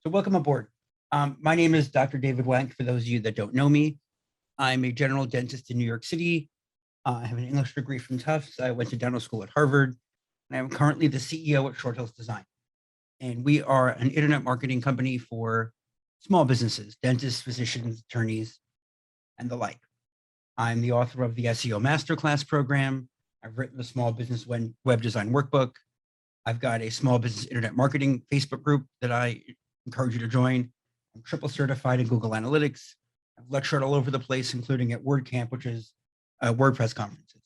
So welcome aboard. My name is Dr. David Wank. For those of you that don't know me, I'm a general dentist in New York City. I have an English degree from Tufts. I went to dental school at Harvard, and I'm currently the CEO at Short Hills Design. And we are an internet marketing company for small businesses, dentists, physicians, attorneys, and the like. I'm the author of the SEO Masterclass program. I've written the Small Business Web Design Workbook. I've got a small business internet marketing Facebook group that I encourage you to join. I'm triple certified in Google Analytics. I've lectured all over the place, including at WordCamp, which is WordPress conferences.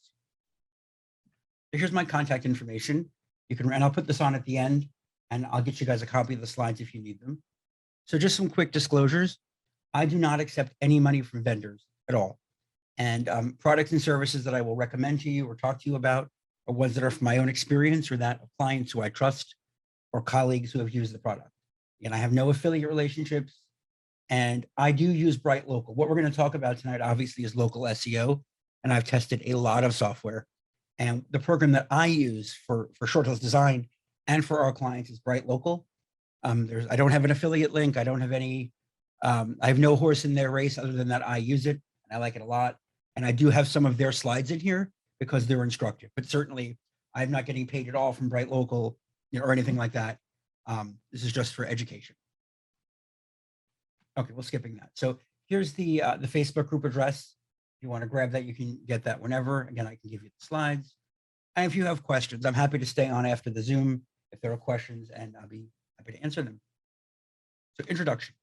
So here's my contact information. You can, and I'll put this on at the end, and I'll get you guys a copy of the slides if you need them. So just some quick disclosures. I do not accept any money from vendors at all. And products and services that I will recommend to you or talk to you about are ones that are from my own experience or that of clients who I trust or colleagues who have used the product. And I have no affiliate relationships. And I do use Bright Local. What we're going to talk about tonight, obviously, is local SEO. And I've tested a lot of software. And the program that I use for Short Hills Design and for our clients is Bright Local. I don't have an affiliate link. I don't have any, I have no horse in their race other than that I use it. And I like it a lot. And I do have some of their slides in here because they're instructive. But certainly, I'm not getting paid at all from Bright Local, or anything like that. This is just for education. Okay, we're skipping that. So here's the Facebook group address. If you want to grab that, you can get that whenever. Again, I can give you the slides. And if you have questions, I'm happy to stay on after the Zoom if there are questions, and I'll be happy to answer them. So introduction.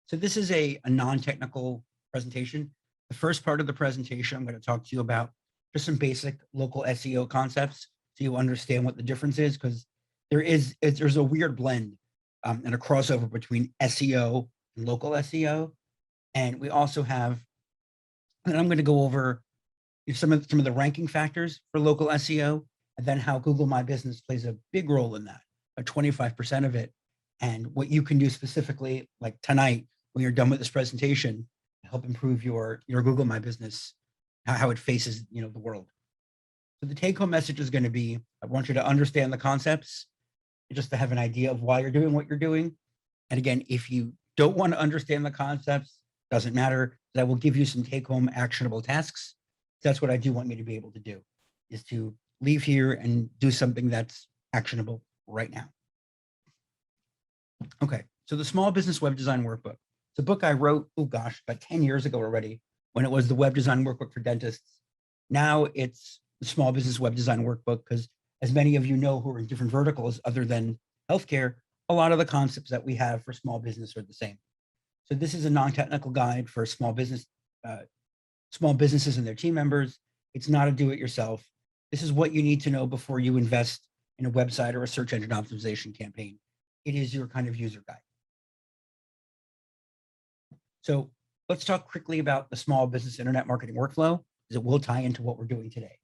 So this is a non-technical presentation. The first part of the presentation, I'm going to talk to you about just some basic local SEO concepts so you understand what the difference is, because there's a weird blend and a crossover between SEO and local SEO. And we also have, and I'm going to go over some of the ranking factors for local SEO, and then how Google My Business plays a big role in that, 25% of it, and what you can do specifically, like tonight, when you're done with this presentation, to help improve your Google My Business, how it faces the world. So the take-home message is going to be, I want you to understand the concepts, just to have an idea of why you're doing what you're doing. And again, if you don't want to understand the concepts, doesn't matter, that will give you some take-home actionable tasks. That's what I do want you to be able to do, is to leave here and do something that's actionable right now. Okay, so the Small Business Web Design Workbook. It's a book I wrote, oh gosh, about 10 years ago already, when it was the Web Design Workbook for dentists. Now it's the Small Business Web Design Workbook, because as many of you know who are in different verticals other than healthcare, a lot of the concepts that we have for small business are the same. So this is a non-technical guide for small businesses and their team members. It's not a do-it-yourself. This is what you need to know before you invest in a website or a search engine optimization campaign. It is your kind of user guide. So let's talk quickly about the small business internet marketing workflow, because it will tie into what we're doing today.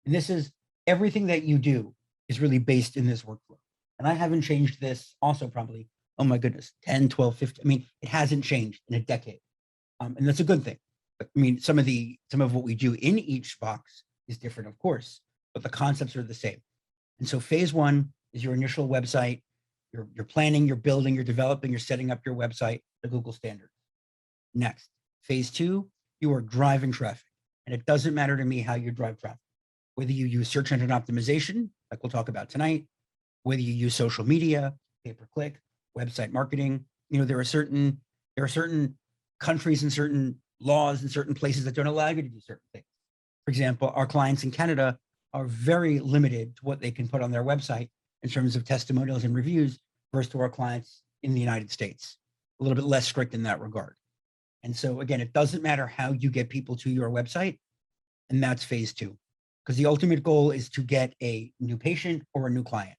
And this is everything that you do is really based in this workflow. And I haven't changed this also probably, oh my goodness, 10, 12, 15. I mean, it hasn't changed in a decade. And that's a good thing. But, I mean, some of what we do in each box is different, of course, but the concepts are the same. And so phase one is your initial website. You're planning, you're building, you're developing, you're setting up your website to Google standards. Next, phase two, you are driving traffic. And it doesn't matter to me how you drive traffic, whether you use search engine optimization, like we'll talk about tonight, whether you use social media, pay-per-click, website marketing. There are certain countries and certain laws in certain places that don't allow you to do certain things. For example, our clients in Canada are very limited to what they can put on their website in terms of testimonials and reviews versus to our clients in the United States, a little bit less strict in that regard. And so again, it doesn't matter how you get people to your website, and that's phase two, because the ultimate goal is to get a new patient or a new client.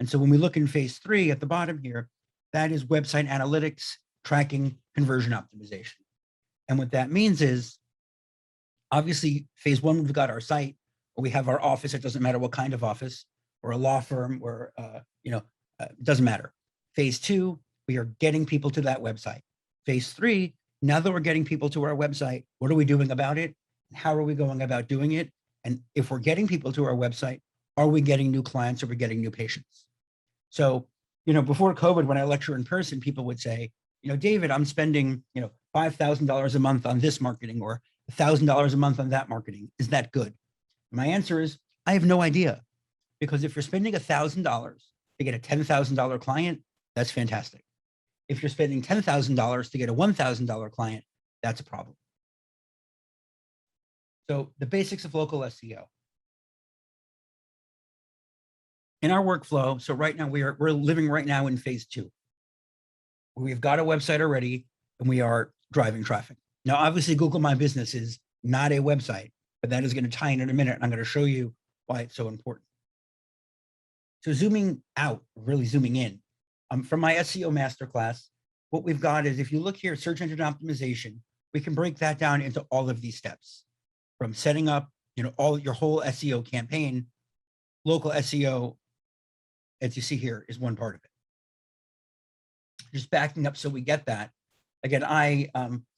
And so when we look in phase three at the bottom here, that is website analytics, tracking, conversion optimization. And what that means is, obviously, phase one, we've got our site, or we have our office. It doesn't matter what kind of office, or a law firm, or it doesn't matter. Phase two, we are getting people to that website. Phase three, now that we're getting people to our website, what are we doing about it? How are we going about doing it? And if we're getting people to our website, are we getting new clients? Or are we getting new patients? So before COVID, when I lecture in person, people would say, David, I'm spending, $5,000 a month on this marketing or $1,000 a month on that marketing. Is that good? My answer is, I have no idea. Because if you're spending $1,000 to get a $10,000 client, that's fantastic. If you're spending $10,000 to get a $1,000 client, that's a problem. So the basics of local SEO. In our workflow, so right now we're living right now in phase 2. We've got a website already and we are driving traffic. Now, obviously Google My Business is not a website, but that is going to tie in a minute. And I'm going to show you why it's so important. So zooming out, really zooming in, from my SEO masterclass, what we've got is, if you look here, search engine optimization, we can break that down into all of these steps, from setting up, all your whole SEO campaign. Local SEO, as you see here, is one part of it. Just backing up so we get that. Again,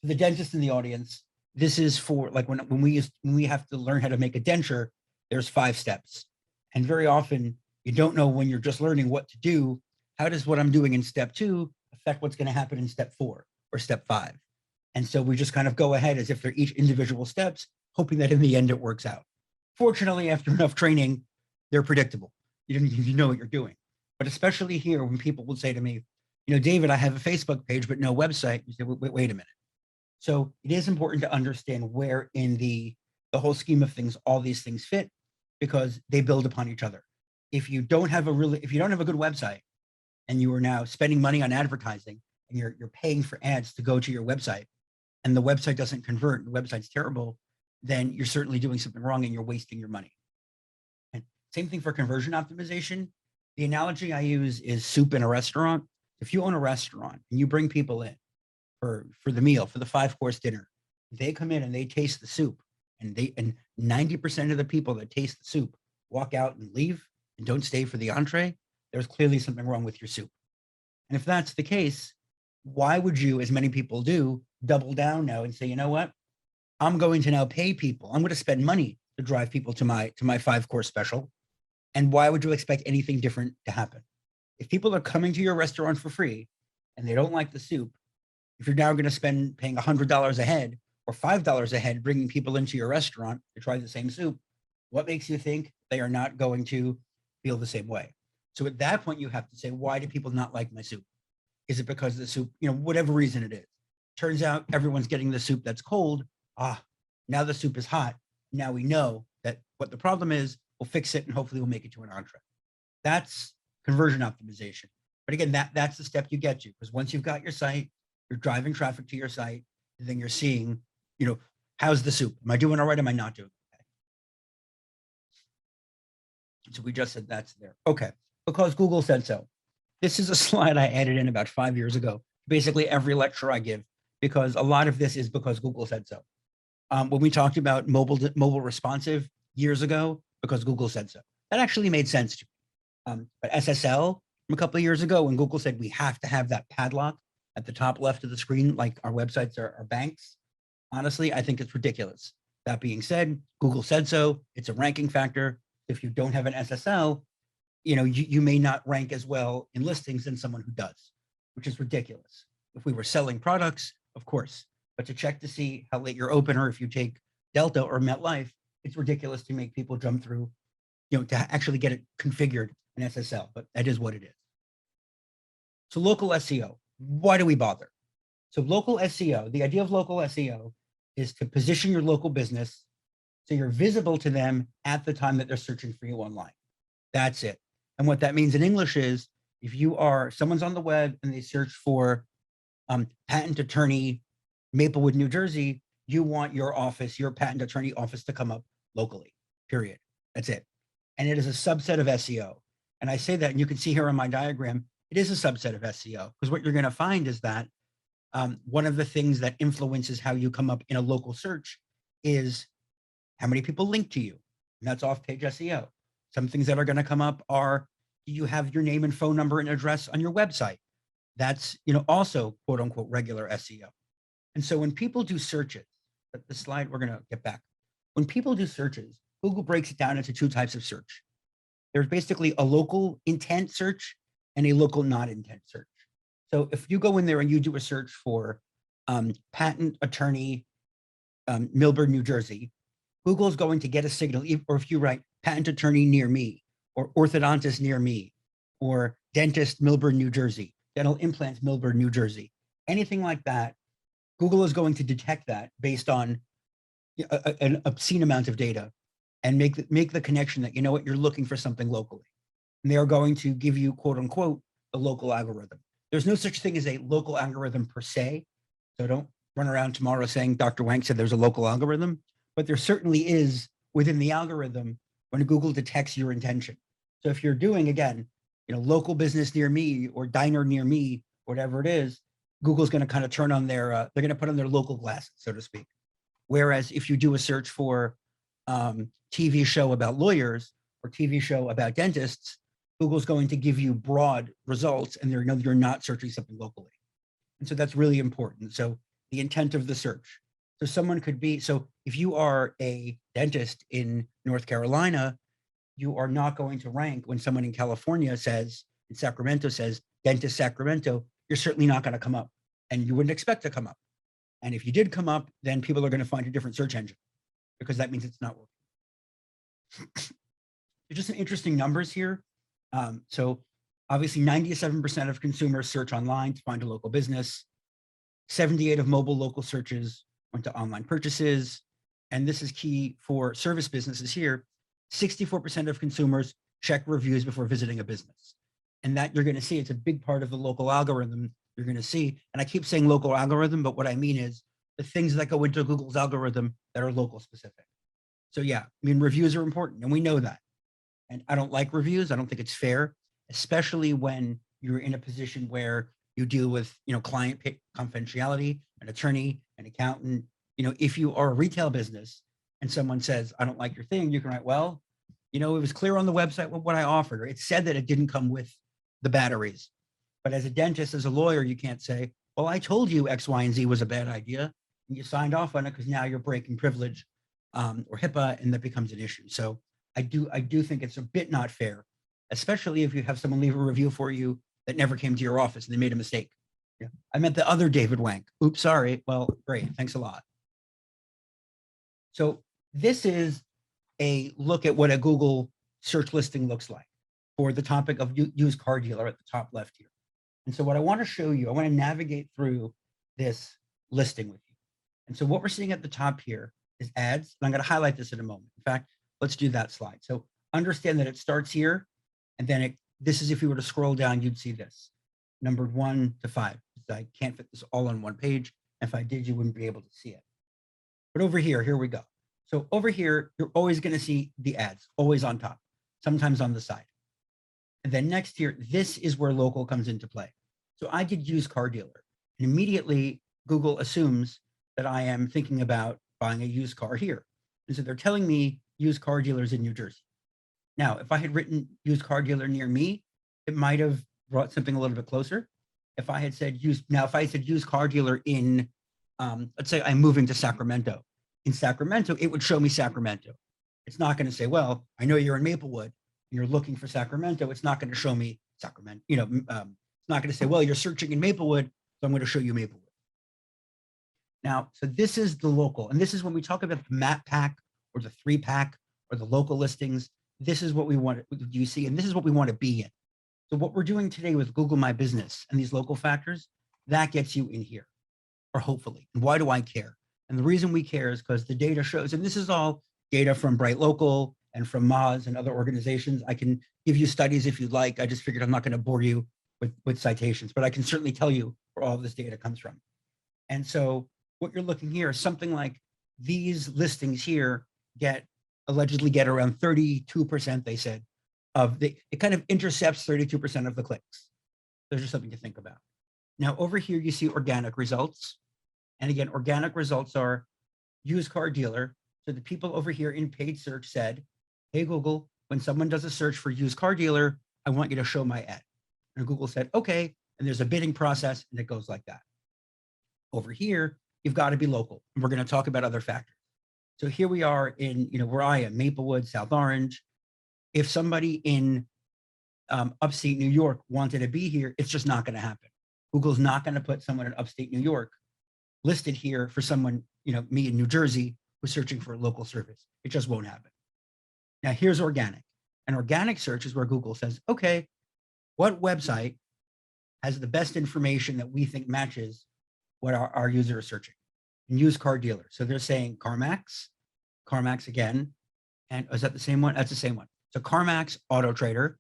the dentist in the audience, this is for like when we have to learn how to make a denture, there's 5 steps. And very often you don't know, when you're just learning what to do, how does what I'm doing in step 2 affect what's going to happen in step 4 or step 5? And so we just kind of go ahead as if they're each individual steps, hoping that in the end it works out. Fortunately, after enough training, they're predictable. You know what you're doing. But especially here, when people will say to me, David, I have a Facebook page, but no website. You say, wait a minute. So it is important to understand where in the whole scheme of things, all these things fit, because they build upon each other. If you don't have a good website and you are now spending money on advertising and you're paying for ads to go to your website and the website doesn't convert, the website's terrible, then you're certainly doing something wrong and you're wasting your money. And same thing for conversion optimization. The analogy I use is soup in a restaurant. If you own a restaurant and you bring people in for the meal, for the 5-course dinner, they come in and they taste the soup, and 90% of the people that taste the soup walk out and leave and don't stay for the entree, there's clearly something wrong with your soup. And if that's the case, why would you, as many people do, double down now and say, you know what, I'm going to now pay people. I'm going to spend money to drive people to my 5-course special. And why would you expect anything different to happen? If people are coming to your restaurant for free and they don't like the soup, if you're now going to paying $100 a head or $5 a head, bringing people into your restaurant to try the same soup, what makes you think they are not going to feel the same way? So at that point, you have to say, why do people not like my soup? Is it because the soup, whatever reason it is? Turns out everyone's getting the soup that's cold. Now the soup is hot. Now we know that what the problem is. We'll fix it and hopefully we'll make it to an entree. That's conversion optimization. But again, that's the step you get to, because once you've got your site, you're driving traffic to your site, and then you're seeing, how's the soup? Am I doing all right? Am I not doing okay? So we just said that's there. Okay, because Google said so. This is a slide I added in about 5 years ago, basically every lecture I give, because a lot of this is because Google said so. When we talked about mobile responsive years ago, because Google said so, that actually made sense to me. But SSL from a couple of years ago, when Google said we have to have that padlock at the top left of the screen, like our websites are banks, honestly, I think it's ridiculous. That being said, Google said so. It's a ranking factor. If you don't have an SSL, you may not rank as well in listings than someone who does, which is ridiculous. If we were selling products, of course, but to check to see how late you're open, or if you take Delta or MetLife, it's ridiculous to make people jump through, to actually get it configured in SSL, but that is what it is. So local SEO, why do we bother? So local SEO, the idea of local SEO is to position your local business so you're visible to them at the time that they're searching for you online. That's it. And what that means in English is, if someone's on the web and they search for patent attorney, Maplewood, New Jersey, you want your office, your patent attorney office, to come up locally, period. That's it. And it is a subset of SEO. And I say that, and you can see here on my diagram, it is a subset of SEO, because what you're going to find is that one of the things that influences how you come up in a local search is how many people link to you. And that's off-page SEO. Some things that are going to come up are, do you have your name and phone number and address on your website? That's, also quote unquote regular SEO. And so when people do searches, the slide we're going to get back. When people do searches, Google breaks it down into 2 types of search. There's basically a local intent search and a local non-intent search. So if you go in there and you do a search for patent attorney, Millburn, New Jersey, Google is going to get a signal, or if you write patent attorney near me, or orthodontist near me, or dentist, Millburn, New Jersey, dental implants, Millburn, New Jersey, anything like that, Google is going to detect that based on an obscene amount of data and make the connection that, you know what, you're looking for something locally. And they are going to give you, quote unquote, the local algorithm. There's no such thing as a local algorithm per se. So don't run around tomorrow saying Dr. Wank said there's a local algorithm, but there certainly is within the algorithm when Google detects your intention. So if you're doing, again, local business near me or diner near me, whatever it is, Google's going to kind of turn on their, they're going to put on their local glasses, so to speak. Whereas if you do a search for TV show about lawyers or TV show about dentists, Google's going to give you broad results, and you're not searching something locally. And so that's really important. So the intent of the search. So someone could be, so if you are a dentist in North Carolina, you are not going to rank when someone in California says, in Sacramento says, dentist Sacramento, you're certainly not going to come up, and you wouldn't expect to come up. And if you did come up, then people are going to find a different search engine because that means it's not working. There's just some interesting numbers here. So obviously 97% of consumers search online to find a local business. 78 of mobile local searches went to online purchases. And this is key for service businesses here. 64% of consumers check reviews before visiting a business. And that you're going to see, it's a big part of the local algorithm you're going to see. And I keep saying local algorithm, but what I mean is the things that go into Google's algorithm that are local specific. So yeah, I mean, reviews are important, and we know that. And I don't like reviews. I don't think it's fair, especially when you're in a position where you deal with, client confidentiality, an attorney, an accountant. If you are a retail business and someone says, I don't like your thing, you can write, well, it was clear on the website what I offered, or it said that it didn't come with the batteries. But as a dentist, as a lawyer, you can't say, well, I told you X, Y, and Z was a bad idea, and you signed off on it because now you're breaking privilege or HIPAA, and that becomes an issue. So I do think it's a bit not fair, especially if you have someone leave a review for you that never came to your office and they made a mistake. Yeah. I meant the other David Wank. Oops, sorry. Well, great. Thanks a lot. So this is a look at what a Google search listing looks like for the topic of used car dealer at the top left here. And so what I want to show you, I want to navigate through this listing with you. And so what we're seeing at the top here is ads. And I'm going to highlight this in a moment. In fact, let's do that slide. So understand that it starts here, and then this is if you were to scroll down, you'd see this, numbered 1 to 5. I can't fit this all on one page. If I did, you wouldn't be able to see it. But over here we go. So over here, you're always going to see the ads, always on top, sometimes on the side. And then next here, this is where local comes into play. So I did used car dealer, and immediately Google assumes that I am thinking about buying a used car here. And so they're telling me used car dealers in New Jersey. Now, if I had written used car dealer near me, it might have brought something a little bit closer. If I had said used car dealer in, let's say I'm moving to Sacramento. In Sacramento, it would show me Sacramento. It's not going to say, well, I know you're in Maplewood and you're looking for Sacramento. It's not going to show me Sacramento. It's not going to say, well, you're searching in Maplewood, so I'm going to show you Maplewood. Now, so this is the local, and this is when we talk about the map pack or the 3-pack or the local listings. This is what we want you see, and this is what we want to be in. So what we're doing today with Google My Business and these local factors, that gets you in here, or hopefully. And why do I care? And the reason we care is because the data shows, and this is all data from Bright Local and from Moz and other organizations. I can give you studies if you'd like. I just figured I'm not going to bore you with citations, but I can certainly tell you where all of this data comes from. And so what you're looking here is something like these listings here allegedly get around 32%, they said, it kind of intercepts 32% of the clicks. There's just something to think about. Now over here, you see organic results. And again, organic results are used car dealer. So the people over here in paid search said, hey, Google, when someone does a search for used car dealer, I want you to show my ad. And Google said, okay. And there's a bidding process, and it goes like that. Over here, you've got to be local. And we're going to talk about other factors. So here we are in, where I am, Maplewood, South Orange. If somebody in upstate New York wanted to be here, it's just not going to happen. Google's not going to put someone in upstate New York listed here for someone, me in New Jersey who's searching for a local service. It just won't happen. Now here's organic. An organic search is where Google says, okay, what website has the best information that we think matches what our user is searching? And used car dealer. So they're saying CarMax again. And is that the same one? That's the same one. So CarMax, Auto Trader.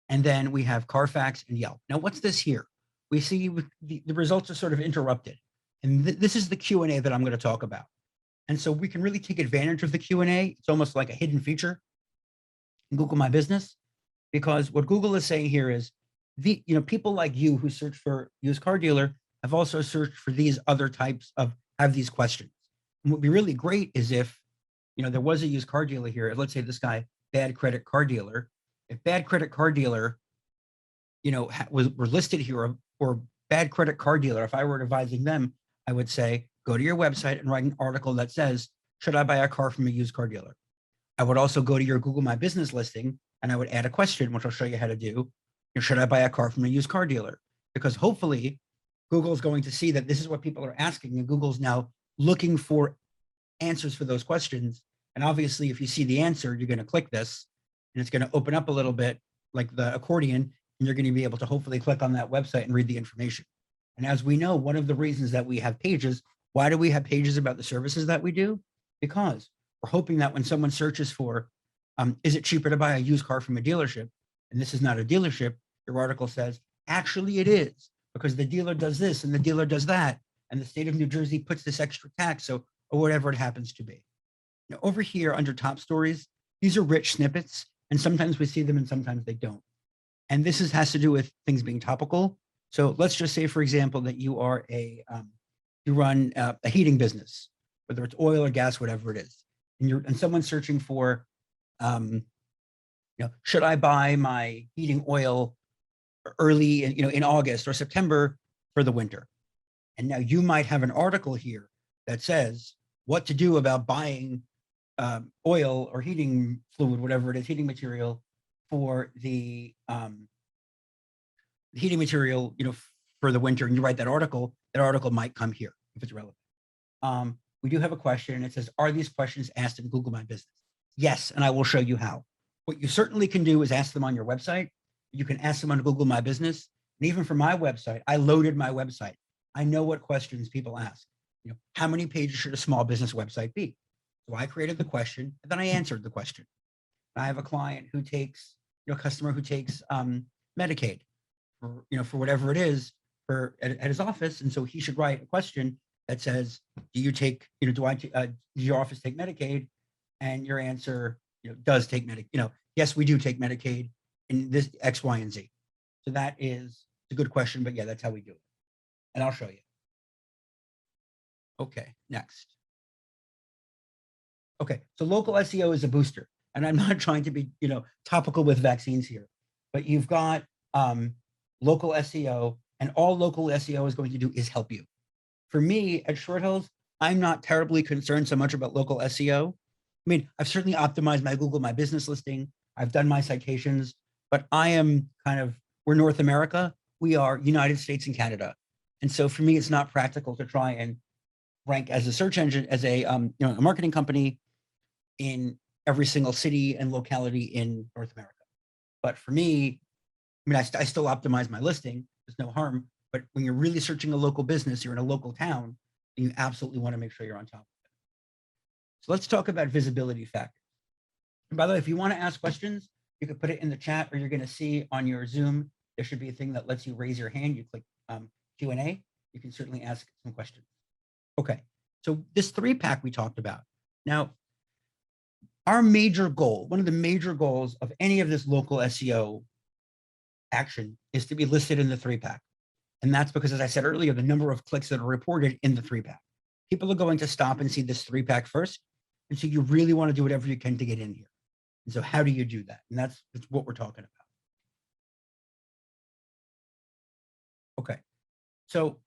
And then we have Carfax and Yelp. Now, what's this here? We see the results are sort of interrupted. And this is the Q&A that I'm going to talk about. And so we can really take advantage of the Q&A. It's almost like a hidden feature in Google My Business, because what Google is saying here is, people like you who search for used car dealer have also searched for these other types have these questions. And what would be really great is if, there was a used car dealer here. Let's say this guy, bad credit car dealer. If bad credit car dealer, were listed here, or bad credit car dealer, if I were advising them, I would say, go to your website and write an article that says, should I buy a car from a used car dealer? I would also go to your Google My Business listing and I would add a question, which I'll show you how to do. Should I buy a car from a used car dealer? Because hopefully Google is going to see that this is what people are asking, and Google's now looking for answers for those questions. And obviously, if you see the answer, you're going to click this and it's going to open up a little bit like the accordion, and you're going to be able to hopefully click on that website and read the information. And as we know, one of the reasons that we have pages, why do we have pages about the services that we do? Because we're hoping that when someone searches for, is it cheaper to buy a used car from a dealership? And this is not a dealership. Your article says, actually it is, because the dealer does this and the dealer does that. And the state of New Jersey puts this extra tax, or whatever it happens to be. Now over here under top stories, these are rich snippets, and sometimes we see them and sometimes they don't. And this has to do with things being topical. So let's just say, for example, that you are you run a heating business, whether it's oil or gas, whatever it is. And someone's searching for, should I buy my heating oil early in August or September for the winter? And now you might have an article here that says what to do about buying oil or heating fluid, whatever it is, heating material for the heating material, for the winter, and you write that article might come here if it's relevant. We do have a question, and it says, are these questions asked in Google My Business? Yes, and I will show you how. What you certainly can do is ask them on your website. You can ask them on Google My Business. And even for my website, I loaded my website. I know what questions people ask. How many pages should a small business website be? So I created the question, and then I answered the question. I have a client who takes, a customer who takes Medicaid for whatever it is at his office. And so he should write a question that says, do you take, does your office take Medicaid? And your answer, does take Medicaid. Yes, we do take Medicaid in this X, Y, and Z. So that is a good question, but yeah, that's how we do it. And I'll show you. Okay, next. Okay, so local SEO is a booster. And I'm not trying to be, topical with vaccines here, but you've got local SEO, and all local SEO is going to do is help you. For me at Short Hills, I'm not terribly concerned so much about local SEO. I mean, I've certainly optimized my Google My Business listing. I've done my citations, but I am we're North America. We are United States and Canada. And so for me, it's not practical to try and rank as a search engine, as a marketing company in every single city and locality in North America. But for me, I still optimize my listing. There's no harm. But when you're really searching a local business, you're in a local town, and you absolutely want to make sure you're on top of it. So let's talk about visibility factors. And by the way, if you want to ask questions, you can put it in the chat, or you're going to see on your Zoom, there should be a thing that lets you raise your hand. You click Q&A. You can certainly ask some questions. Okay, so this 3-pack we talked about. Now, our major goal, one of the major goals of any of this local SEO action is to be listed in the 3-pack. And that's because, as I said earlier, the number of clicks that are reported in the 3-pack. People are going to stop and see this 3-pack first. And so you really want to do whatever you can to get in here. And so how do you do that? And that's what we're talking about. Okay, so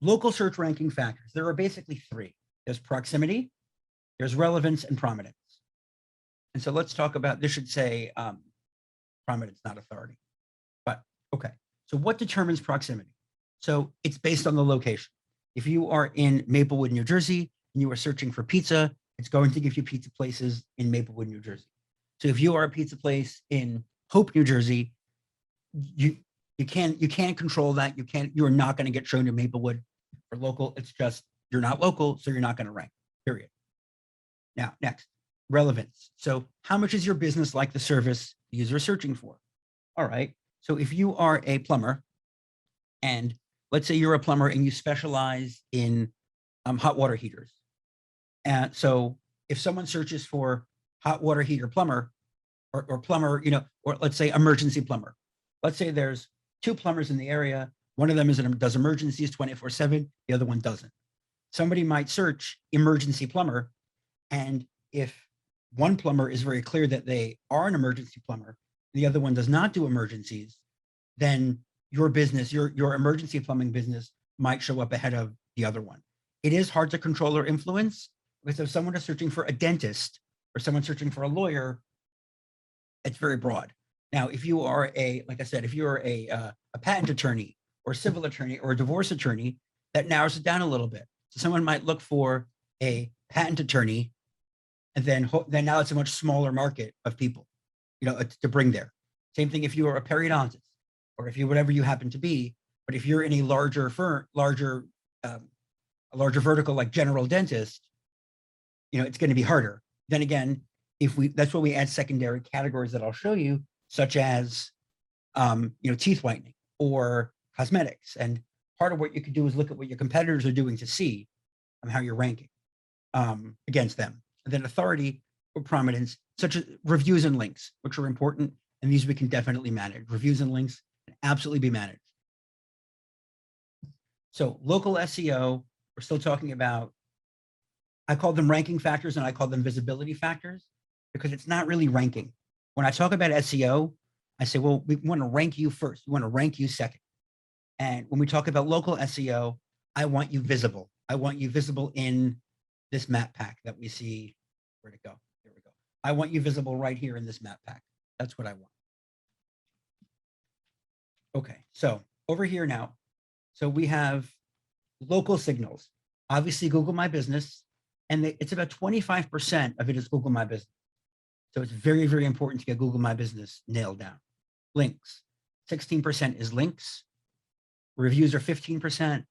local search ranking factors. There are basically 3. There's proximity, there's relevance, and prominence. And so let's talk about, this should say prominence, not authority. But okay, so what determines proximity? So it's based on the location. If you are in Maplewood, New Jersey, and you are searching for pizza, it's going to give you pizza places in Maplewood, New Jersey. So if you are a pizza place in Hope, New Jersey, you can't control that. You're not going to get shown in Maplewood for local. It's just, you're not local, so you're not going to rank, period. Now, next, relevance. So how much is your business like the service the user is searching for? All right. So if you are a plumber, and let's say you're a plumber and you specialize in hot water heaters. And so if someone searches for hot water heater plumber or plumber, or let's say emergency plumber, let's say there's 2 plumbers in the area. One of them does emergencies 24/7. The other one doesn't. Somebody might search emergency plumber. And if one plumber is very clear that they are an emergency plumber, the other one does not do emergencies, then your business, your emergency plumbing business might show up ahead of the other one. It is hard to control or influence, because if someone is searching for a dentist or someone searching for a lawyer, it's very broad. Now, if you are like I said, if you're a patent attorney or a civil attorney or a divorce attorney, that narrows it down a little bit. So someone might look for a patent attorney, and then now it's a much smaller market of people, to bring there. Same thing if you are a periodontist, or if you whatever you happen to be. But if you're in a larger firm, a larger vertical like general dentist, it's going to be harder. Then again, that's why we add secondary categories that I'll show you, such as teeth whitening or cosmetics. And part of what you could do is look at what your competitors are doing to see how you're ranking against them. And then authority or prominence, such as reviews and links, which are important. And these we can definitely manage. Reviews and links can absolutely be managed. So local SEO, we're still talking about, I call them ranking factors and I call them visibility factors, because it's not really ranking. When I talk about SEO, I say, well, we want to rank you first. We want to rank you second. And when we talk about local SEO, I want you visible. I want you visible in this map pack that we see. Where'd it go? There we go. I want you visible right here in this map pack. That's what I want. Okay, so over here now, so we have local signals. Obviously, Google My Business, and it's about 25% of it is Google My Business. So it's very, very important to get Google My Business nailed down. Links, 16% is links. Reviews are 15%.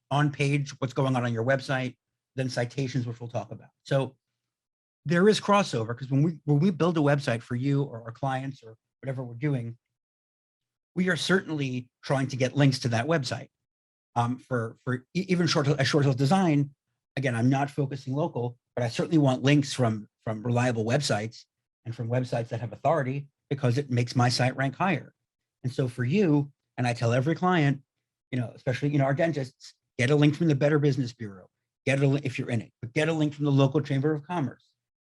On page, what's going on your website. Then citations, which we'll talk about. So there is crossover, because when we build a website for you or our clients or whatever we're doing, we are certainly trying to get links to that website. For even a short tail design, again, I'm not focusing local, but I certainly want links from reliable websites and from websites that have authority, because it makes my site rank higher. And so for you, and I tell every client, especially our dentists, get a link from the Better Business Bureau. Get a link if you're in it, but get a link from the local Chamber of Commerce.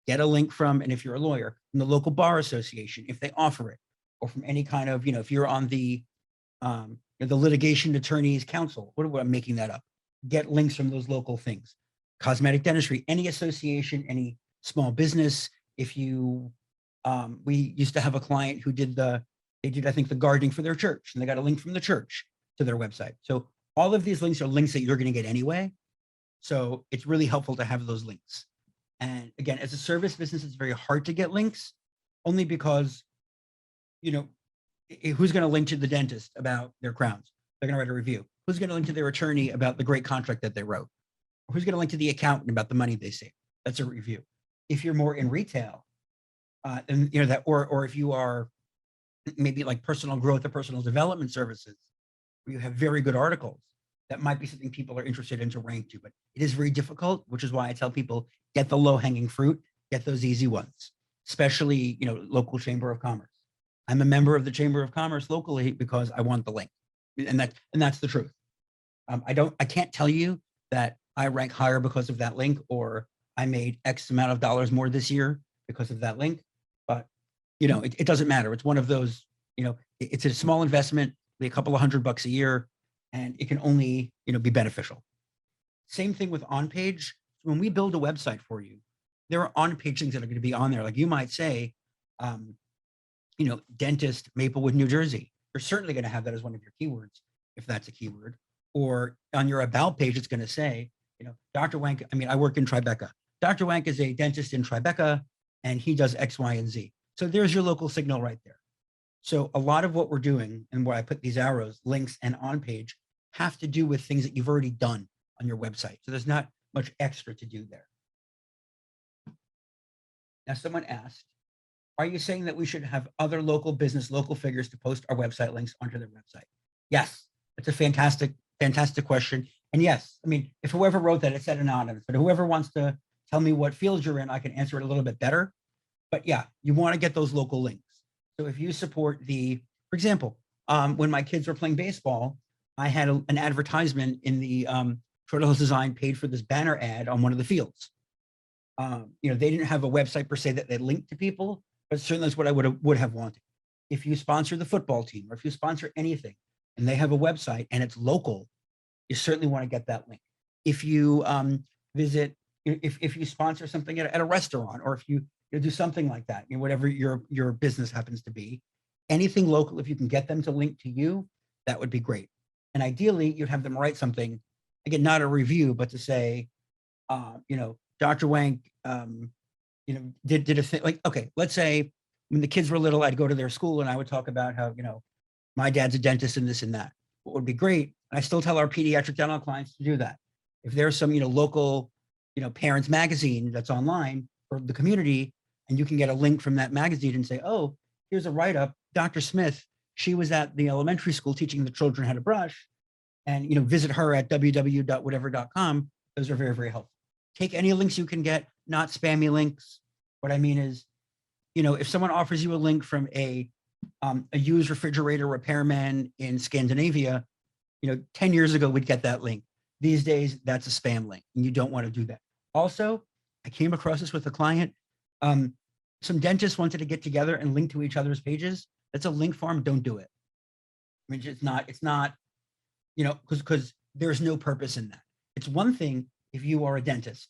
Get a link from, and if you're a lawyer, from the local bar association if they offer it, or from any kind of, if you're on the Litigation Attorneys Council. What I'm making that up. Get links from those local things. Cosmetic dentistry, any association, any small business. If you, we used to have a client who they did I think the gardening for their church, and they got a link from the church to their website. So all of these links are links that you're going to get anyway. So it's really helpful to have those links. And again, as a service business, it's very hard to get links, only because, who's going to link to the dentist about their crowns? They're going to write a review. Who's going to link to their attorney about the great contract that they wrote? Or who's going to link to the accountant about the money they saved? That's a review. If you're more in retail, and or if you are maybe like personal growth or personal development services, where you have very good articles, that might be something people are interested in to rank to. But it is very difficult, which is why I tell people, get the low-hanging fruit, get those easy ones, especially local Chamber of Commerce. I'm a member of the Chamber of Commerce locally because I want the link, and that's the truth. I can't tell you that I rank higher because of that link, or I made X amount of dollars more this year because of that link. But it doesn't matter. It's one of those. It's a small investment, a couple of $100 a year, and it can only be beneficial. Same thing with on-page. When we build a website for you, there are on-page things that are going to be on there. Like you might say, dentist, Maplewood, New Jersey. You're certainly going to have that as one of your keywords, if that's a keyword. Or on your about page, it's going to say, Dr. Wank, I work in Tribeca. Dr. Wank is a dentist in Tribeca, and he does X, Y, and Z. So there's your local signal right there. So a lot of what we're doing, and where I put these arrows, links and on page, have to do with things that you've already done on your website. So there's not much extra to do there. Now, someone asked, are you saying that we should have other local business, local figures to post our website links onto their website? Yes, it's a fantastic question. And yes, if whoever wrote that, it said anonymous, but whoever wants to tell me what field you're in, I can answer it a little bit better. But yeah, you want to get those local links. So if you support for example, when my kids were playing baseball, I had an advertisement in the Short Hills Design paid for this banner ad on one of the fields. They didn't have a website per se that they linked to people, but certainly that's what I would have wanted. If you sponsor the football team, or if you sponsor anything and they have a website and it's local, you certainly want to get that link. If you visit, if you sponsor something at a restaurant, or if you do something like that, whatever your business happens to be, anything local, if you can get them to link to you, that would be great. And ideally, you'd have them write something, again, not a review, but to say, Dr. Wank, did a thing, like, okay, let's say when the kids were little, I'd go to their school and I would talk about how, my dad's a dentist and this and that. What would be great, and I still tell our pediatric dental clients to do that. If there's some, local, parents magazine that's online for the community, and you can get a link from that magazine and say, oh, here's a write-up, Dr. Smith, she was at the elementary school teaching the children how to brush, and, visit her at www.whatever.com. Those are very, very helpful. Take any links you can get, not spammy links. What I mean is, if someone offers you a link from a used refrigerator repairman in Scandinavia, 10 years ago, we'd get that link. These days, that's a spam link, and you don't want to do that. Also, I came across this with a client. Some dentists wanted to get together and link to each other's pages. That's a link farm. Don't do it. It's not, because there's no purpose in that. It's one thing if you are a dentist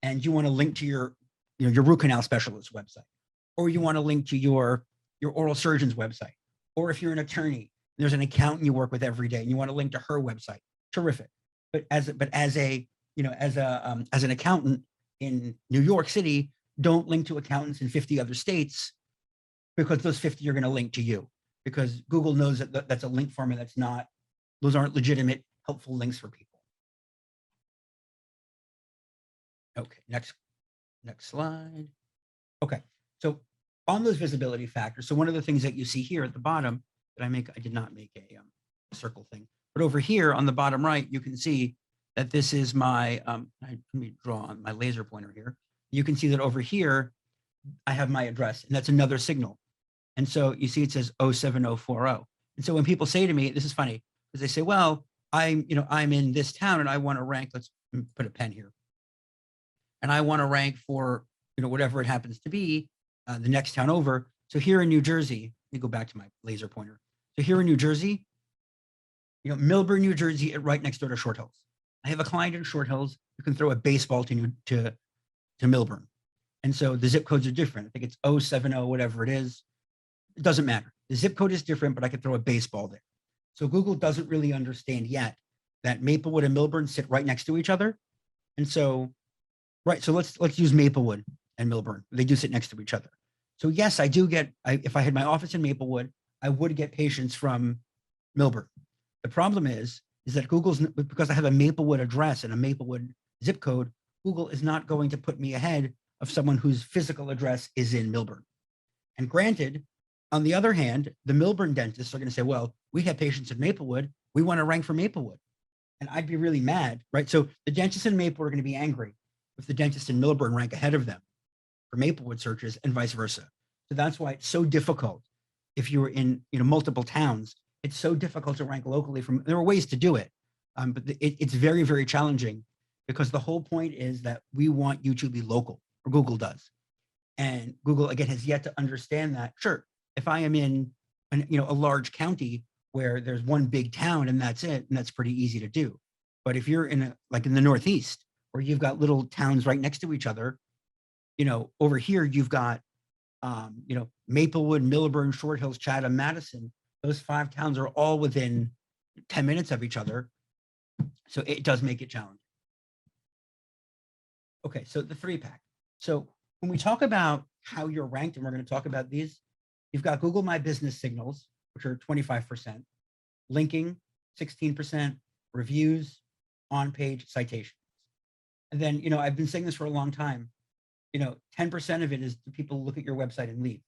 and you want to link to your root canal specialist website, or you want to link to your oral surgeon's website, or if you're an attorney, there's an accountant you work with every day and you want to link to her website. Terrific. But as an accountant in New York City, don't link to accountants in 50 other states, because those 50 are going to link to you, because Google knows that that's a link farm, and those aren't legitimate, helpful links for people. Okay, next slide. Okay, so on those visibility factors, so one of the things that you see here at the bottom that I did not make a circle thing, but over here on the bottom right, you can see that this is my, let me draw on my laser pointer here. You can see that over here, I have my address, and that's another signal. And so you see it says 07040. And so when people say to me, this is funny, because they say, well, I'm in this town and I want to rank, let's put a pen here. And I want to rank for, whatever it happens to be, the next town over. So here in New Jersey, let me go back to my laser pointer. So here in New Jersey, Millburn, New Jersey, right next door to Short Hills. I have a client in Short Hills who can throw a baseball to Millburn. And so the zip codes are different. I think it's 070, whatever it is. It doesn't matter. The zip code is different, but I could throw a baseball there. So Google doesn't really understand yet that Maplewood and Millburn sit right next to each other. And so, right, so let's use Maplewood and Millburn. They do sit next to each other. So yes, I do get, if I had my office in Maplewood, I would get patients from Millburn. The problem is that Google's, because I have a Maplewood address and a Maplewood zip code, Google is not going to put me ahead of someone whose physical address is in Millburn. And granted, on the other hand, the Millburn dentists are going to say, well, we have patients in Maplewood. We want to rank for Maplewood. And I'd be really mad, right? So the dentists in Maplewood are going to be angry if the dentists in Millburn rank ahead of them for Maplewood searches, and vice versa. So that's why it's so difficult. If you're in multiple towns, it's so difficult to rank locally. There are ways to do it, but it's very, very challenging, because the whole point is that we want you to be local, or Google does. And Google, again, has yet to understand that. Sure, if I am in a large county where there's one big town and that's it, and that's pretty easy to do. But if you're in the Northeast, where you've got little towns right next to each other, over here you've got Maplewood, Millburn, Short Hills, Chatham, Madison, those 5 towns are all within 10 minutes of each other. So it does make it challenging. Okay, so the 3-pack. So when we talk about how you're ranked, and we're going to talk about these, you've got Google My Business signals, which are 25%, linking, 16%, reviews, on-page citations. And then, I've been saying this for a long time, 10% of it is the people look at your website and leave.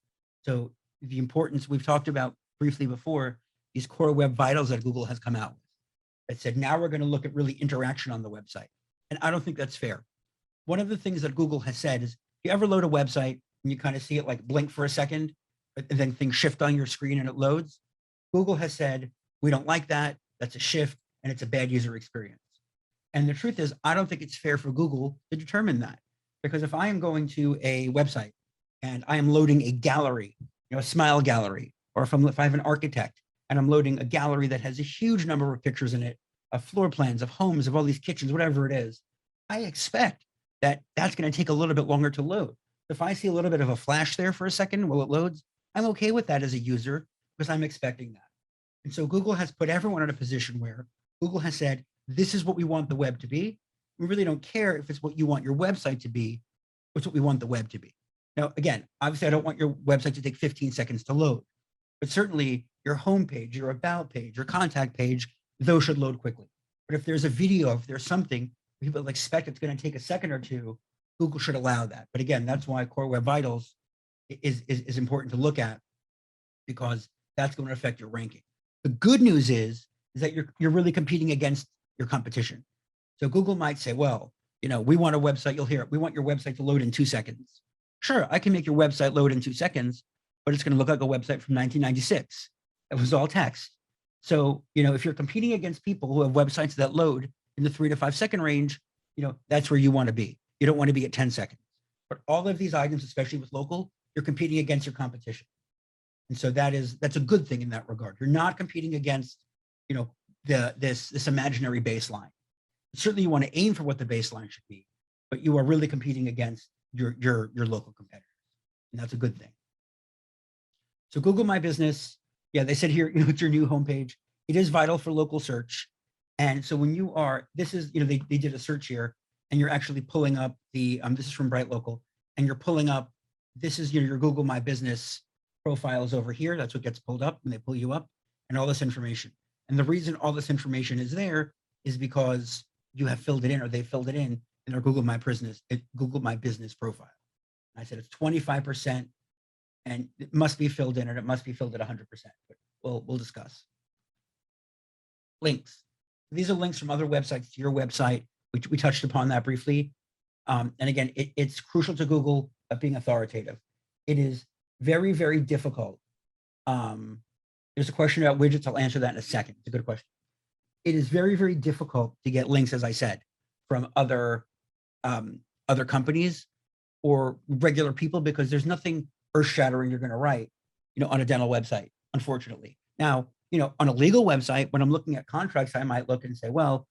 So the importance we've talked about briefly before, these core web vitals that Google has come out with that said, now we're going to look at really interaction on the website. And I don't think that's fair. One of the things that Google has said is, if you ever load a website and you kind of see it like blink for a second, and then things shift on your screen and it loads, Google has said, we don't like that. That's a shift and it's a bad user experience. And the truth is, I don't think it's fair for Google to determine that. Because if I am going to a website and I am loading a gallery, a smile gallery, or if I have an architect and I'm loading a gallery that has a huge number of pictures in it, of floor plans, of homes, of all these kitchens, whatever it is, I expect that that's going to take a little bit longer to load. If I see a little bit of a flash there for a second while it loads, I'm okay with that as a user because I'm expecting that. And so Google has put everyone in a position where Google has said, this is what we want the web to be. We really don't care if it's what you want your website to be. It's what we want the web to be. Now, again, obviously, I don't want your website to take 15 seconds to load, but certainly your homepage, your about page, your contact page, those should load quickly. But if there's a video, if there's something people expect it's going to take a second or two, Google should allow that. But again, that's why Core Web Vitals is important to look at, because that's going to affect your ranking. The good news is that you're really competing against your competition. So Google might say, well, we want a website, you'll hear it, we want your website to load in 2 seconds. Sure, I can make your website load in 2 seconds, but it's going to look like a website from 1996. It was all text. So, if you're competing against people who have websites that load in the 3 to 5 second range, that's where you want to be. You don't want to be at 10 seconds. But all of these items, especially with local, you're competing against your competition. And so that's a good thing in that regard. You're not competing against, this imaginary baseline. Certainly you want to aim for what the baseline should be, but you are really competing against your local competitors. And that's a good thing. So Google My Business, yeah, they said here, it's your new homepage. It is vital for local search. And so when you are, this is, they did a search here, and you're actually pulling up the, this is from Bright Local, and you're pulling up, this is your Google My Business profiles over here. That's what gets pulled up when they pull you up, and all this information. And the reason all this information is there is because you have filled it in, or they filled it in their Google My Business profile. I said it's 25%, and it must be filled in, and it must be filled at 100%. But we'll discuss. Links. These are links from other websites to your website, which we touched upon that briefly. And again, it's crucial to Google being authoritative. It is very, very difficult. There's a question about widgets. I'll answer that in a second. It's a good question. It is very, very difficult to get links, as I said, from other companies or regular people, because there's nothing earth-shattering you're going to write, on a dental website, unfortunately. Now, on a legal website, when I'm looking at contracts, I might look and say, well,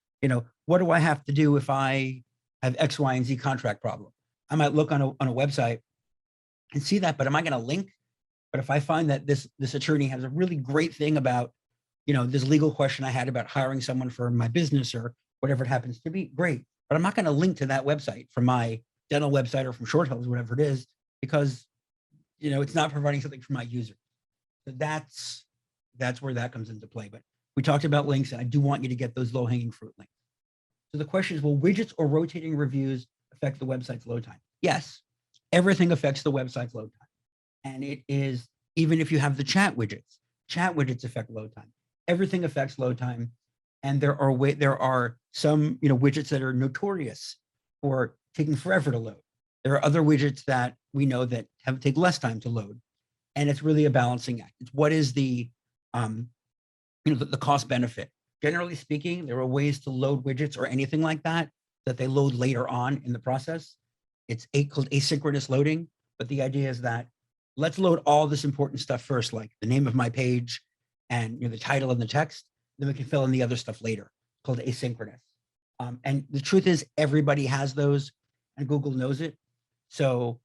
what do I have to do if I have X, Y, and Z contract problem? I might look on a website and see that, but am I going to link? But if I find that this attorney has a really great thing about, this legal question I had about hiring someone for my business or whatever it happens to be, great. But I'm not going to link to that website from my dental website or from Short Hills, whatever it is, because, it's not providing something for my user. So that's where that comes into play. But we talked about links, and I do want you to get those low-hanging fruit links. So the question is, will widgets or rotating reviews affect the website's load time? Yes, everything affects the website's load time. And it is, even if you have the chat widgets affect load time. Everything affects load time. And there are some widgets that are notorious for taking forever to load. There are other widgets that we know that take less time to load. And it's really a balancing act. It's what is the cost benefit. Generally speaking, there are ways to load widgets or anything like that they load later on in the process. It's called asynchronous loading. But the idea is that let's load all this important stuff first, like the name of my page and the title and the text. Then we can fill in the other stuff later, called asynchronous. And the truth is, everybody has those, and Google knows it. So,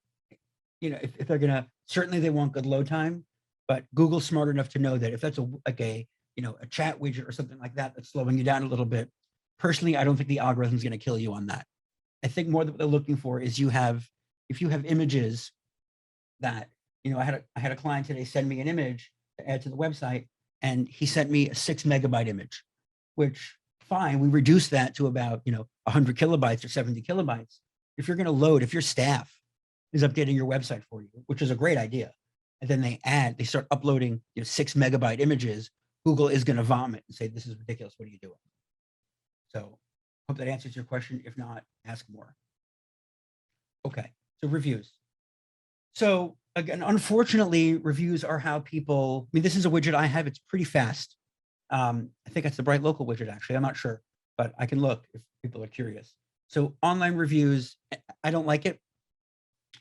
if they're gonna Certainly they want good load time, but Google's smart enough to know that if that's a chat widget or something like that that's slowing you down a little bit, personally, I don't think the algorithm's going to kill you on that. I think more what they're looking for is if you have images that, I had a client today send me an image to add to the website, and he sent me a 6 megabyte image, which fine, we reduced that to about 100 kilobytes or 70 kilobytes. If you're going to load, if your staff is updating your website for you, which is a great idea, and then they start uploading 6 megabyte images, Google is going to vomit and say, this is ridiculous, what are you doing? So hope that answers your question. If not, ask more. Okay, so reviews. So again, unfortunately, reviews are how people, this is a widget I have, it's pretty fast. I think it's the Bright Local widget, actually, I'm not sure, but I can look if people are curious. So online reviews, I don't like it.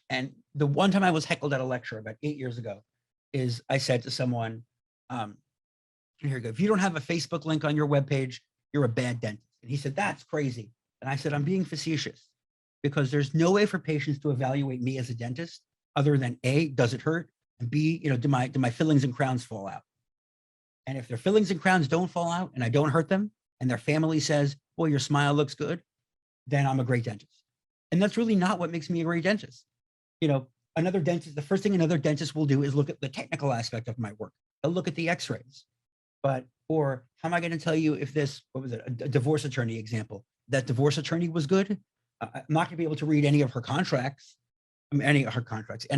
And the one time I was heckled at a lecture about 8 years ago is I said to someone, here you go, if you don't have a Facebook link on your webpage, you're a bad dentist. And he said, that's crazy. And I said, I'm being facetious because there's no way for patients to evaluate me as a dentist other than A, does it hurt? And B, do my fillings and crowns fall out? And if their fillings and crowns don't fall out and I don't hurt them and their family says, boy, your smile looks good, then I'm a great dentist. And that's really not what makes me a great dentist. Another dentist, the first thing another dentist will do is look at the technical aspect of my work. They'll look at the x-rays. Or how am I going to tell you if this, a divorce attorney example, that divorce attorney was good? I'm not going to be able to read any of her contracts, any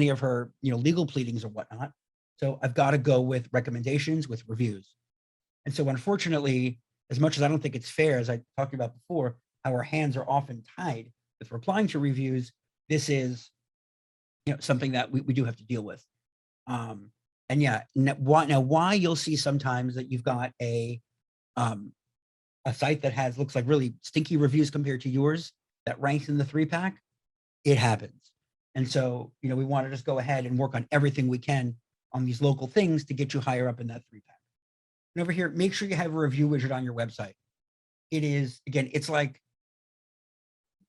of her legal pleadings or whatnot. So I've got to go with recommendations, with reviews. And so unfortunately, as much as I don't think it's fair, as I talked about before, how our hands are often tied with replying to reviews, this is something that we do have to deal with. And yeah, why you'll see sometimes that you've got a site that looks like really stinky reviews compared to yours that ranks in the 3-pack, it happens. And so, we want to just go ahead and work on everything we can on these local things to get you higher up in that 3-pack. And over here, make sure you have a review widget on your website. It is, again, it's like,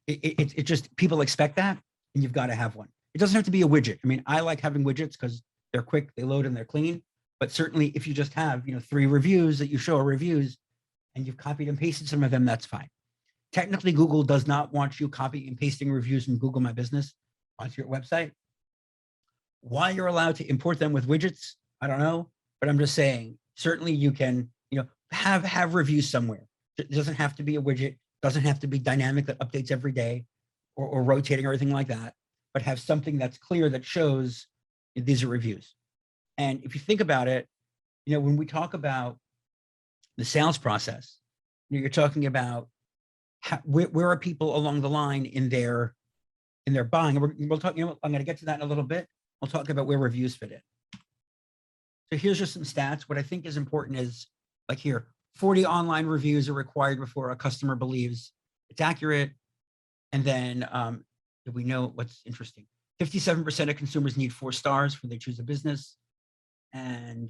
it just, people expect that, and you've got to have one. It doesn't have to be a widget. I like having widgets because they're quick, they load, and they're clean. But certainly if you just have, 3 reviews that you show are reviews and you've copied and pasted some of them, that's fine. Technically, Google does not want you copying and pasting reviews from Google My Business onto your website. Why you're allowed to import them with widgets, I don't know, but I'm just saying, certainly you can, have reviews somewhere. It doesn't have to be a widget, doesn't have to be dynamic that updates every day or rotating or anything like that, but have something that's clear that shows these are reviews. And if you think about it, when we talk about the sales process, you're talking about where are people along the line in their buying. We'll talk, I'm going to get to that in a little bit. We'll talk about where reviews fit in. So here's just some stats. What I think is important is, like here, 40 online reviews are required before a customer believes it's accurate. And then we know what's interesting. 57% of consumers need 4 stars when they choose a business, and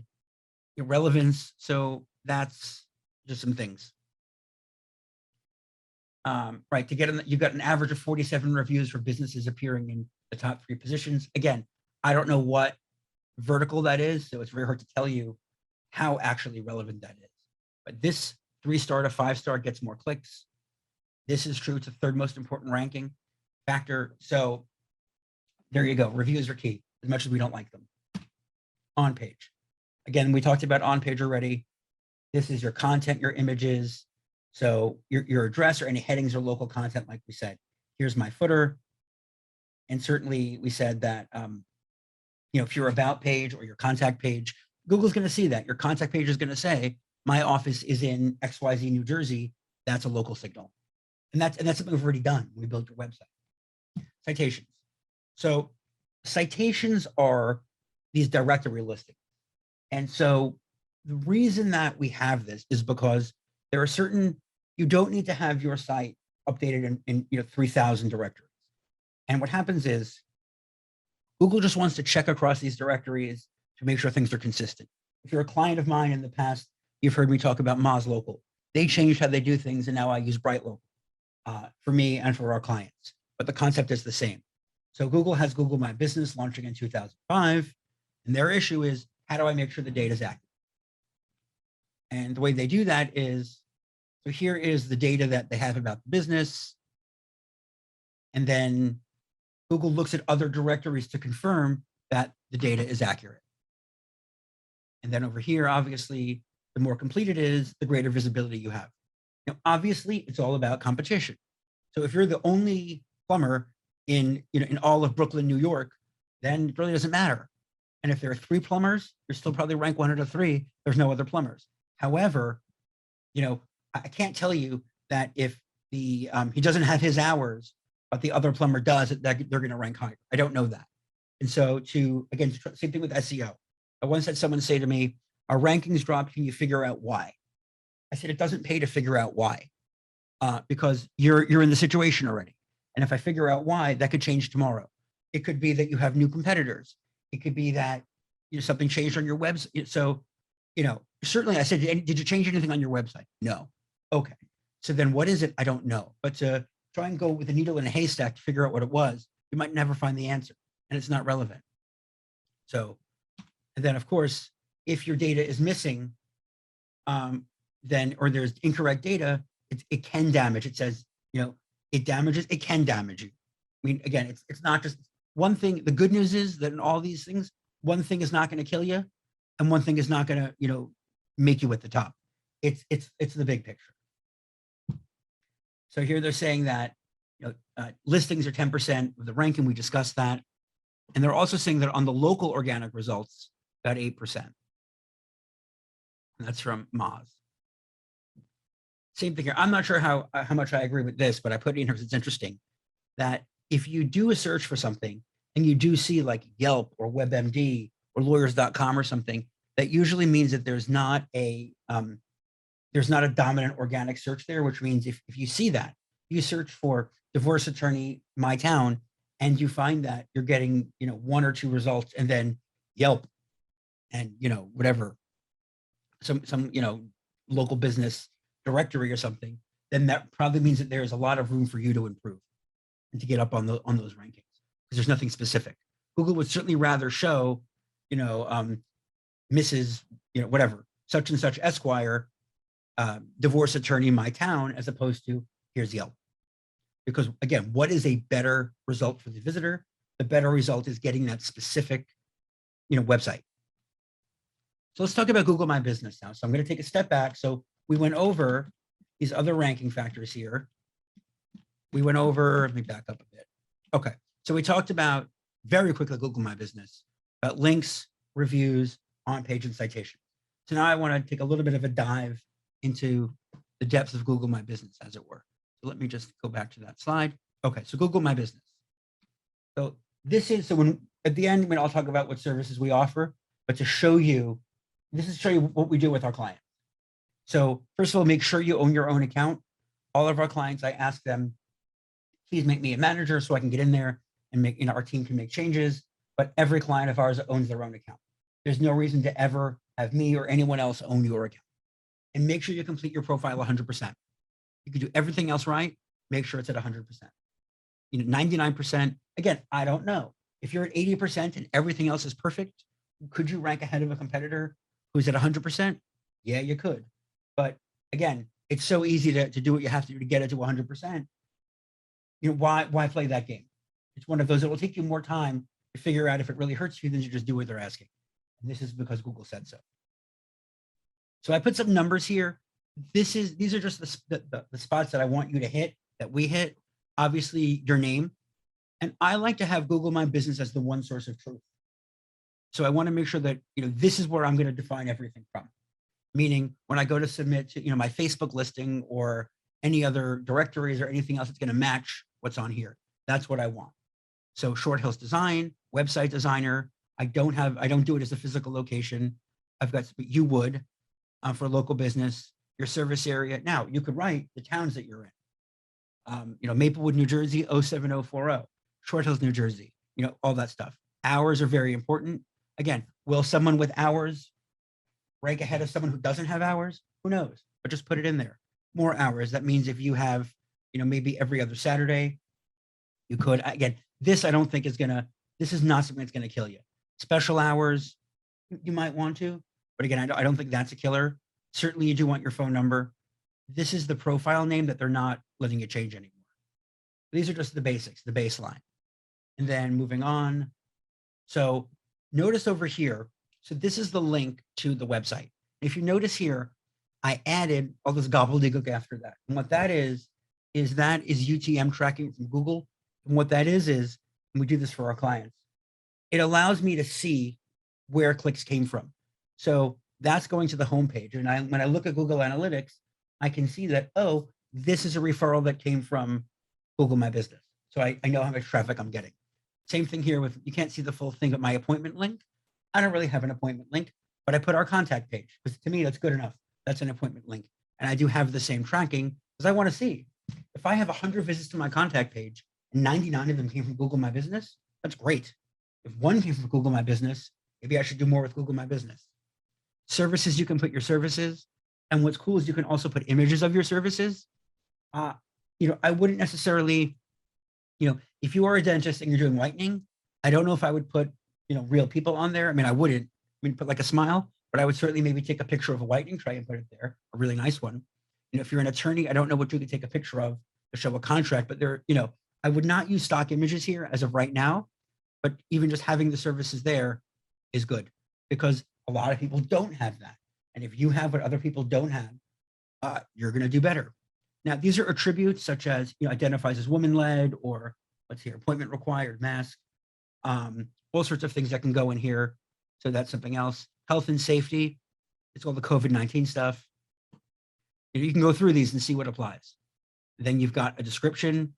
relevance. So that's just some things. Right, to get in, you've got an average of 47 reviews for businesses appearing in the top 3 positions. Again, I don't know what vertical that is, so it's very hard to tell you how actually relevant that is. But this 3-star to 5-star gets more clicks. This is true. It's the 3rd most important ranking factor. So there you go. Reviews are key, as much as we don't like them. On page. Again, we talked about on page already. This is your content, your images. So your address or any headings or local content, like we said. Here's my footer. And certainly we said that, if your about page or your contact page, Google's going to see that. Your contact page is going to say, my office is in XYZ, New Jersey. That's a local signal. And that's something we've already done when we built your website. Citations. So citations are these directory listings. And so the reason that we have this is because there are certain, you don't need to have your site updated in 3,000 directories. And what happens is Google just wants to check across these directories to make sure things are consistent. If you're a client of mine in the past, you've heard me talk about Moz Local. They changed how they do things, and now I use Bright Local for me and for our clients. But the concept is the same. So Google has Google My Business launching in 2005. And their issue is, how do I make sure the data is accurate? And the way they do that is, so here is the data that they have about the business. And then Google looks at other directories to confirm that the data is accurate. And then over here, obviously, the more complete it is, the greater visibility you have. Now, obviously, it's all about competition. So if you're the only plumber in all of Brooklyn, New York, then it really doesn't matter. And if there are 3 plumbers, you're still probably rank 1 out of 3. There's no other plumbers. However, I can't tell you that if he doesn't have his hours, but the other plumber does, that they're going to rank higher. I don't know that. And so again, same thing with SEO. I once had someone say to me, our rankings dropped. Can you figure out why? I said, it doesn't pay to figure out why, because you're in the situation already. And if I figure out why, that could change tomorrow. It could be that you have new competitors. It could be that something changed on your website. So, certainly I said, did you change anything on your website? No. Okay. So then what is it? I don't know. But to try and go with a needle in a haystack to figure out what it was, you might never find the answer, and it's not relevant. So, and then of course, if your data is missing, or there's incorrect data, it can damage. It says, it damages, it can damage you. I mean, again, it's not just one thing. The good news is that in all these things, one thing is not going to kill you, and one thing is not going to, make you at the top. It's the big picture. So here they're saying that listings are 10% of the ranking. We discussed that, and they're also saying that on the local organic results, about 8%. And that's from Moz. Same thing here. I'm not sure how much I agree with this, but I put it in here because it's interesting that if you do a search for something and you do see like Yelp or WebMD or lawyers.com or something, that usually means that there's not a dominant organic search there, which means if you see that, you search for divorce attorney, my town, and you find that you're getting, 1 or 2 results, and then Yelp and, whatever, some local business directory or something, then that probably means that there's a lot of room for you to improve and to get up on those rankings, because there's nothing specific. Google would certainly rather show, Mrs. Whatever, such and such Esquire, divorce attorney, my town, as opposed to here's Yelp. Because again, what is a better result for the visitor? The better result is getting that specific, website. So let's talk about Google My Business now. So I'm going to take a step back. So we went over these other ranking factors here. We went over, let me back up a bit. Okay. So we talked about very quickly Google My Business, about links, reviews, on-page, and citations. So now I want to take a little bit of a dive into the depths of Google My Business, as it were. So let me just go back to that slide. Okay, so Google My Business. So this is, so at the end, I'll talk about what services we offer, but to show you, this is to show you what we do with our clients. So first of all, make sure you own your own account. All of our clients, I ask them, please make me a manager so I can get in there and make, our team can make changes, but every client of ours owns their own account. There's no reason to ever have me or anyone else own your account. And make sure you complete your profile 100%. You can do everything else right, make sure it's at 100%. 99%, again, I don't know. If you're at 80% and everything else is perfect, could you rank ahead of a competitor who's at 100%? Yeah, you could. But again, it's so easy to do what you have to do to get it to 100%. Why play that game? It's one of those that will take you more time to figure out if it really hurts you than to just do what they're asking. And this is because Google said so. So I put some numbers here. These are just the spots that I want you to hit, that we hit. Obviously, your name. And I like to have Google My Business as the one source of truth. So I want to make sure that, this is where I'm going to define everything from. Meaning when I go to submit to, my Facebook listing or any other directories or anything else that's going to match what's on here. That's what I want. So Short Hills Design, website designer. I don't do it as a physical location. I've got, but you would for local business, your service area. Now you could write the towns that you're in. Maplewood, New Jersey, 07040, Short Hills, New Jersey, all that stuff. Hours are very important. Again, will someone with hours rank ahead of someone who doesn't have hours? Who knows? But just put it in there. More hours. That means if you have, maybe every other Saturday, you could, again, this I don't think is this is not something that's going to kill you. Special hours, you might want to, but again, I don't think that's a killer. Certainly you do want your phone number. This is the profile name that they're not letting you change anymore. These are just the basics, the baseline. And then moving on. So notice over here, so this is the link to the website. If you notice here, I added all this gobbledygook after that. And what that is UTM tracking from Google. And what that is, and we do this for our clients, it allows me to see where clicks came from. So that's going to the homepage. And when I look at Google Analytics, I can see that, oh, this is a referral that came from Google My Business. So I know how much traffic I'm getting. Same thing here with, you can't see the full thing, but my appointment link, I don't really have an appointment link, but I put our contact page because to me, that's good enough. That's an appointment link. And I do have the same tracking because I want to see if I have 100 visits to my contact page and 99 of them came from Google My Business, that's great. If one came from Google My Business, maybe I should do more with Google My Business. Services, you can put your services. And what's cool is you can also put images of your services. I wouldn't necessarily, if you are a dentist and you're doing whitening, I don't know if I would put, real people on there. I mean, I wouldn't. Put like a smile, but I would certainly maybe take a picture of a whitening tray and put it there, a really nice one. If you're an attorney, I don't know what you could take a picture of to show a contract, but I would not use stock images here as of right now, but even just having the services there is good because a lot of people don't have that. And if you have what other people don't have, you're going to do better. Now, these are attributes such as, identifies as woman-led or let's see, appointment required, mask, all sorts of things that can go in here. So that's something else. Health and safety. It's all the COVID-19 stuff. You can go through these and see what applies. Then you've got a description,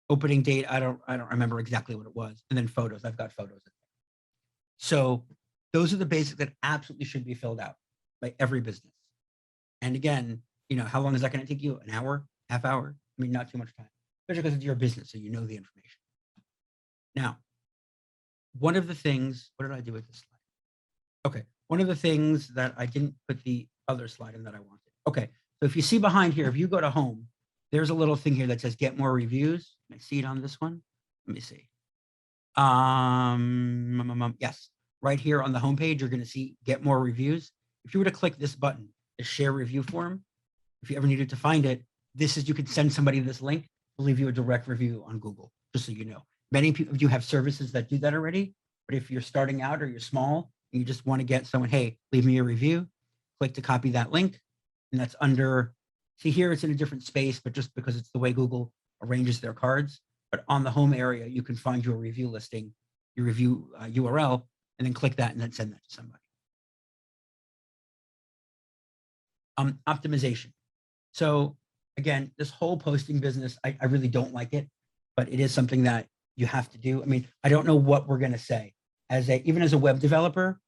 opening date. I don't remember exactly what it was. And then photos. I've got photos. So those are the basics that absolutely should be filled out by every business. And again, how long is that going to take you? An hour, half hour? I mean, not too much time, especially because it's your business. So you know the information. Now, one of the things, what did I do with this slide? Okay. One of the things that I didn't put the other slide in that I wanted. Okay. So if you see behind here, if you go to home, there's a little thing here that says get more reviews. Can I see it on this one? Let me see. Yes. Right here on the homepage, you're going to see get more reviews. If you were to click this button, the share review form, if you ever needed to find it, you could send somebody this link to leave you a direct review on Google, just so you know. Many people do have services that do that already, but if you're starting out or you're small and you just want to get someone, hey, leave me a review, click to copy that link. And that's under, see here, it's in a different space, but just because it's the way Google arranges their cards. But on the home area, you can find your review listing, your review URL, and then click that and then send that to somebody. Optimization. So again, this whole posting business, I really don't like it, but it is something that you have to do. I mean, I don't know what we're going to say even as a web developer.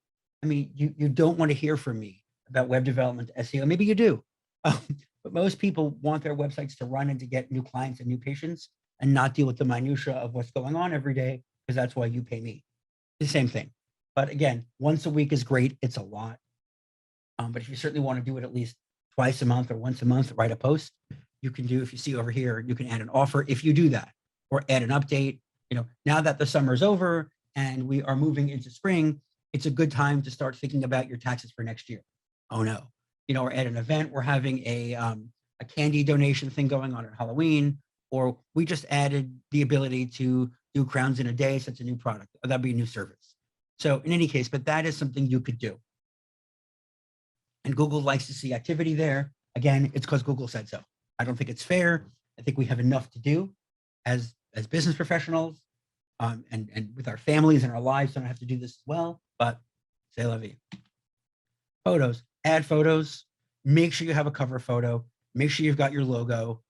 I mean, you don't want to hear from me about web development, SEO. Maybe you do, but most people want their websites to run and to get new clients and new patients and not deal with the minutia of what's going on every day, because that's why you pay me. The same thing. But again, once a week is great. It's a lot. But if you certainly want to do it at least twice a month or once a month, write a post, you can do, if you see over here, you can add an offer if you do that, or add an update. Now that the summer's over and we are moving into spring, it's a good time to start thinking about your taxes for next year. Oh no, or at an event, we're having a candy donation thing going on at Halloween, or we just added the ability to do crowns in a day. So it's a new product. That'd be a new service. So in any case, but that is something you could do. And Google likes to see activity there. Again, it's because Google said so. I don't think it's fair. I think we have enough to do as business professionals and with our families and our lives. Don't have to do this as well, but c'est la vie. Photos, add photos, make sure you have a cover photo, make sure you've got your logo.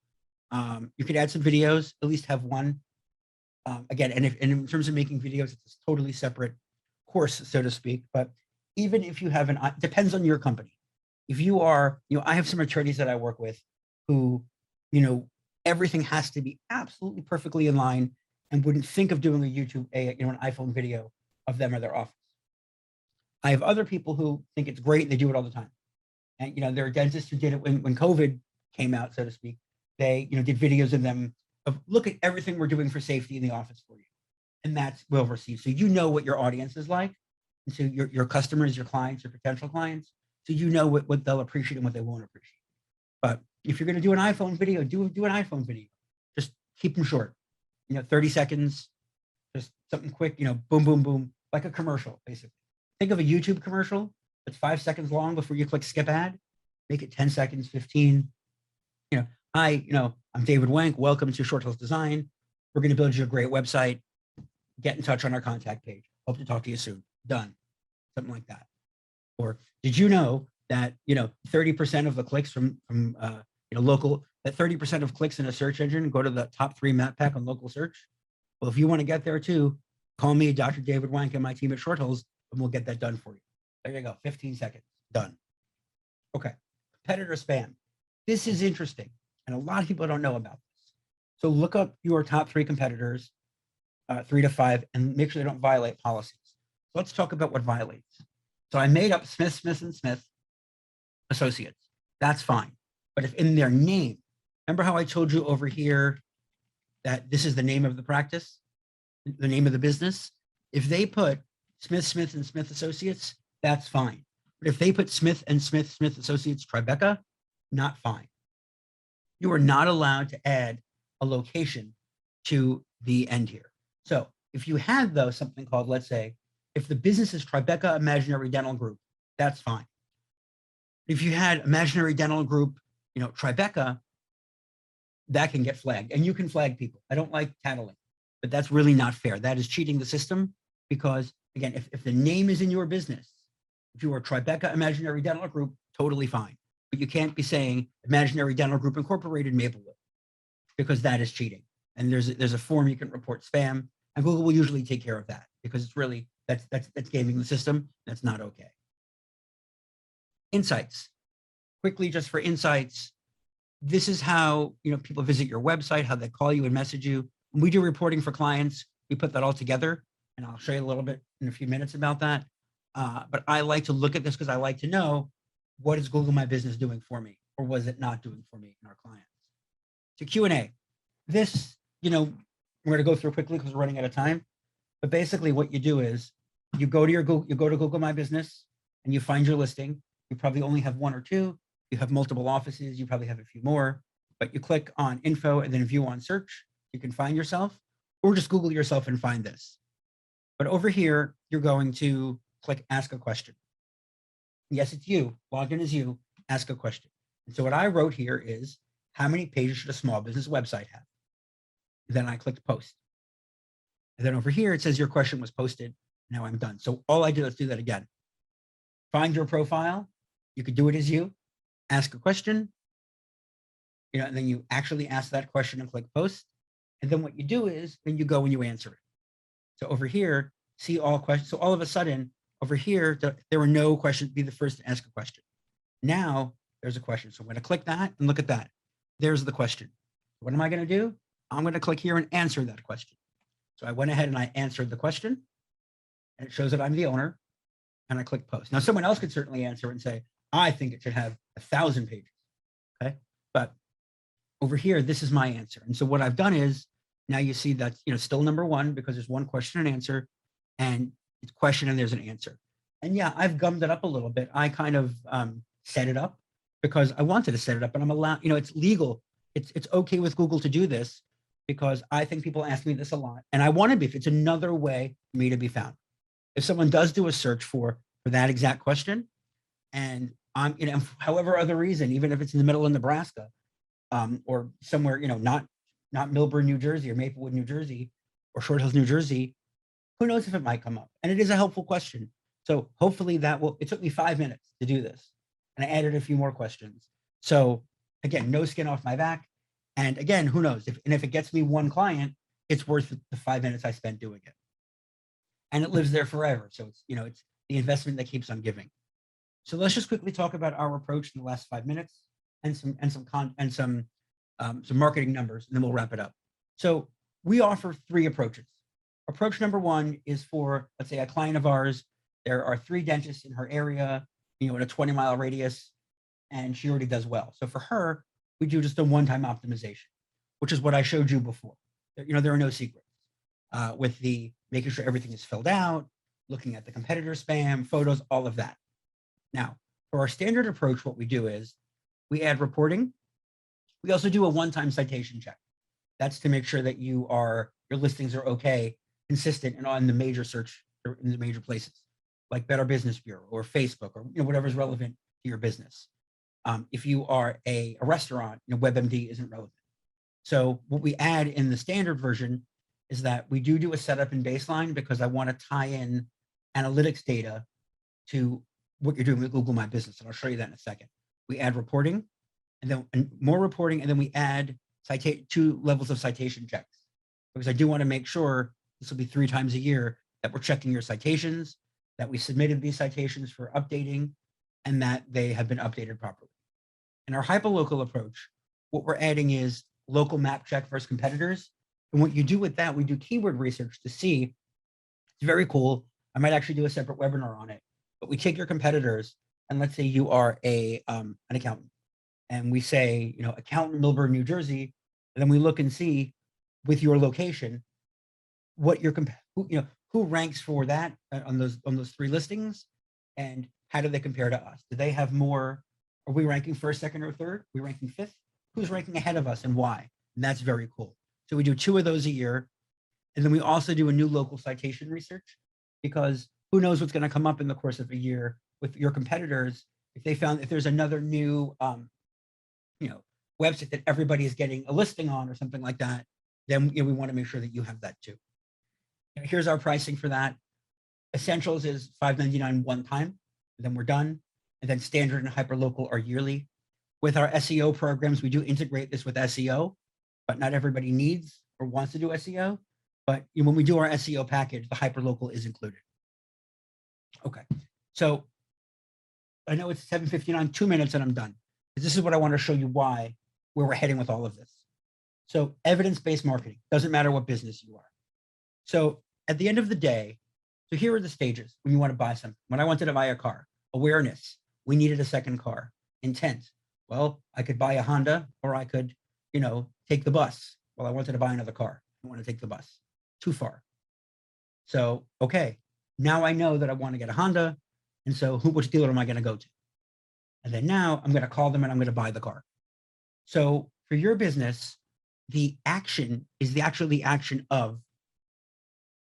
You could add some videos, at least have one. Again, and in terms of making videos, it's a totally separate course, so to speak. But even if you have depends on your company. If you are, I have some attorneys that I work with who, everything has to be absolutely perfectly in line and wouldn't think of doing a YouTube, an iPhone video of them or their office. I have other people who think it's great and they do it all the time. And, there are dentists who did it when COVID came out, so to speak. They, did videos of them of look at everything we're doing for safety in the office for you. and that's well received. So you know what your audience is like, and so your customers, your clients, your potential clients, so you know what they'll appreciate and what they won't appreciate. But if you're going to do an iPhone video, do an iPhone video. Just keep them short. 30 seconds, just something quick. Boom, boom, boom, like a commercial, basically. Think of a YouTube commercial that's 5 seconds long before you click skip ad. Make it 10 seconds, 15. I'm David Wank. Welcome to Short Hills Design. We're going to build you a great website. Get in touch on our contact page. Hope to talk to you soon. Done. Something like that. Or did you know that 30% of the clicks from local, that 30% of clicks in a search engine go to the top 3 map pack on local search? Well, if you want to get there too, call me, Dr. David Wank, and my team at Short Hills, and we'll get that done for you. There you go. 15 seconds. Done. Okay. Competitor spam. This is interesting, and a lot of people don't know about this. So look up your top 3 competitors, 3 to 5, and make sure they don't violate policies. So let's talk about what violates. So I made up Smith, Smith, and Smith Associates. That's fine. But if in their name, remember how I told you over here that this is the name of the practice, the name of the business? If they put Smith, Smith, and Smith Associates, that's fine. But if they put Smith and Smith, Smith Associates Tribeca, not fine. You are not allowed to add a location to the end here. So if you had, though, something called, let's say, if the business is Tribeca Imaginary Dental Group, that's fine. If you had Imaginary Dental Group, Tribeca, that can get flagged, and you can flag people. I don't like tattling, but that's really not fair. That is cheating the system because, again, if the name is in your business, if you are Tribeca Imaginary Dental Group, totally fine. But you can't be saying Imaginary Dental Group Incorporated Maplewood, because that is cheating. And there's a form you can report spam, and Google will usually take care of that because it's really that's gaming the system. That's not okay. Insights. Quickly, just for insights, this is how people visit your website, how they call you and message you. When we do reporting for clients, we put that all together, and I'll show you a little bit in a few minutes about that. But I like to look at this because I like to know, what is Google My Business doing for me, or was it not doing for me and our clients? So Q&A. This, we're going to go through quickly because we're running out of time. But basically, what you do is you go to Google My Business and you find your listing. You probably only have 1 or 2. You have multiple offices. You probably have a few more. But you click on Info and then View on Search. You can find yourself, or just Google yourself and find this. But over here, you're going to click Ask a Question. Yes, it's you. Logged in as you. Ask a question. And so what I wrote here is, how many pages should a small business website have? And then I clicked Post. And then over here, it says your question was posted. Now I'm done. So all I did, let's do that again. Find your profile. You could do it as you. Ask a question. And then you actually ask that question and click Post. And then what you do is, then you go and you answer it. So over here, see all questions. So all of a sudden, over here, there were no questions. Be the first to ask a question. Now there's a question. So I'm going to click that and look at that. There's the question. What am I going to do? I'm going to click here and answer that question. So I went ahead and I answered the question, and it shows that I'm the owner, and I click Post. Now someone else could certainly answer and say, I think it should have 1,000 pages. Okay. But over here, this is my answer. And so what I've done is, now you see that's still number 1 because there's 1 question and answer, and it's question and there's an answer. And yeah, I've gummed it up a little bit. I kind of set it up because I wanted to set it up, and I'm allowed, it's legal. It's okay with Google to do this because I think people ask me this a lot, and I want to be, if it's another way for me to be found. If someone does do a search for that exact question, and I'm, however other reason, even if it's in the middle of Nebraska, or somewhere, not Millburn, New Jersey, or Maplewood, New Jersey, or Short Hills, New Jersey, who knows if it might come up? And it is a helpful question. So hopefully it took me 5 minutes to do this, and I added a few more questions. So again, no skin off my back. And again, who knows? If it gets me 1 client, it's worth the 5 minutes I spent doing it. And it lives there forever. So it's, it's the investment that keeps on giving. So let's just quickly talk about our approach in the last 5 minutes and some marketing numbers, and then we'll wrap it up. So we offer 3 approaches. Approach number 1 is for, let's say, a client of ours. There are 3 dentists in her area, in a 20-mile radius, and she already does well. So for her, we do just a one-time optimization, which is what I showed you before. There are no secrets. with the making sure everything is filled out, looking at the competitor spam, photos, all of that. Now, for our standard approach, what we do is we add reporting. We also do a one-time citation check. That's to make sure that your listings are okay, consistent, and on the major search, or in the major places, like Better Business Bureau or Facebook, or whatever's relevant to your business. If you are a restaurant, WebMD isn't relevant. So what we add in the standard version is that we do a setup and baseline, because I want to tie in analytics data to what you're doing with Google My Business. And I'll show you that in a second. We add reporting, and then more reporting, and then we add 2 levels of citation checks, because I do want to make sure, this will be 3 times a year, that we're checking your citations, that we submitted these citations for updating, and that they have been updated properly. In our hyperlocal approach, what we're adding is local map check versus competitors. And what you do with that, we do keyword research to see. It's very cool. I might actually do a separate webinar on it. But we take your competitors, and let's say you are an accountant, and we say, accountant Millburn, New Jersey, and then we look and see with your location what your who ranks for that on those 3 listings, and how do they compare to us? Do they have more? Are we ranking first, second, or third? Are we ranking 5th? Who's ranking ahead of us, and why? And that's very cool. So we do 2 of those a year, and then we also do a new local citation research, because who knows what's going to come up in the course of a year with your competitors. If there's another new website that everybody is getting a listing on or something like that, then we want to make sure that you have that too. Here's our pricing for that. Essentials is $5.99 one time, and then we're done. And then standard and hyperlocal are yearly. With our SEO programs, we do integrate this with SEO, but not everybody needs or wants to do SEO. But when we do our SEO package, the hyperlocal is included. Okay, so I know it's 7:59, 2 minutes, and I'm done. This is what I want to show you where we're heading with all of this. So evidence-based marketing, doesn't matter what business you are. So at the end of the day, so here are the stages when you want to buy something. When I wanted to buy a car, awareness, we needed a second car. Intent, well, I could buy a Honda, or I could, take the bus. Well, I wanted to buy another car. I want to take the bus. Too far. So, okay, now I know that I want to get a Honda. And so which dealer am I going to go to? And then now I'm going to call them and I'm going to buy the car. So for your business, the action is the action of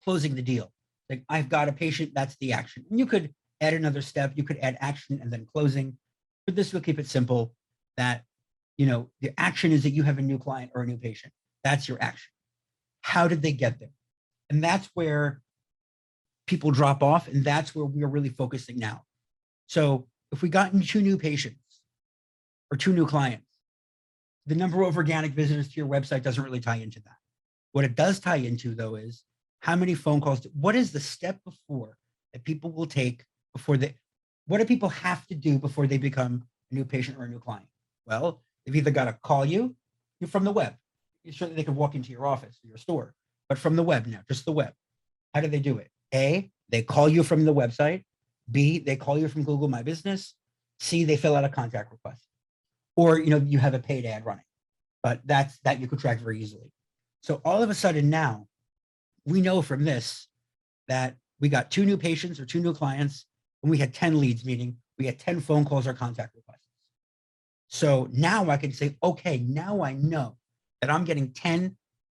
closing the deal. Like, I've got a patient, that's the action. And you could add another step. You could add action and then closing. But this will keep it simple, that, the action is that you have a new client or a new patient. That's your action. How did they get there? And that's where people drop off. And that's where we are really focusing now. So if we got 2 new patients or 2 new clients, the number of organic visitors to your website doesn't really tie into that. What it does tie into, though, is how many phone calls, what is the step before that people will take what do people have to do before they become a new patient or a new client? Well, they've either got to call you from the web. Certainly they could walk into your office or your store, but from the web now, just the web. How do they do it? A, they call you from the website. B, they call you from Google My Business. C, they fill out a contact request. Or, you have a paid ad running, but that you could track very easily. So all of a sudden now, we know from this that we got 2 new patients or 2 new clients, and we had 10 leads, meaning we had 10 phone calls or contact requests. So now I can say, okay, now I know that I'm getting 10,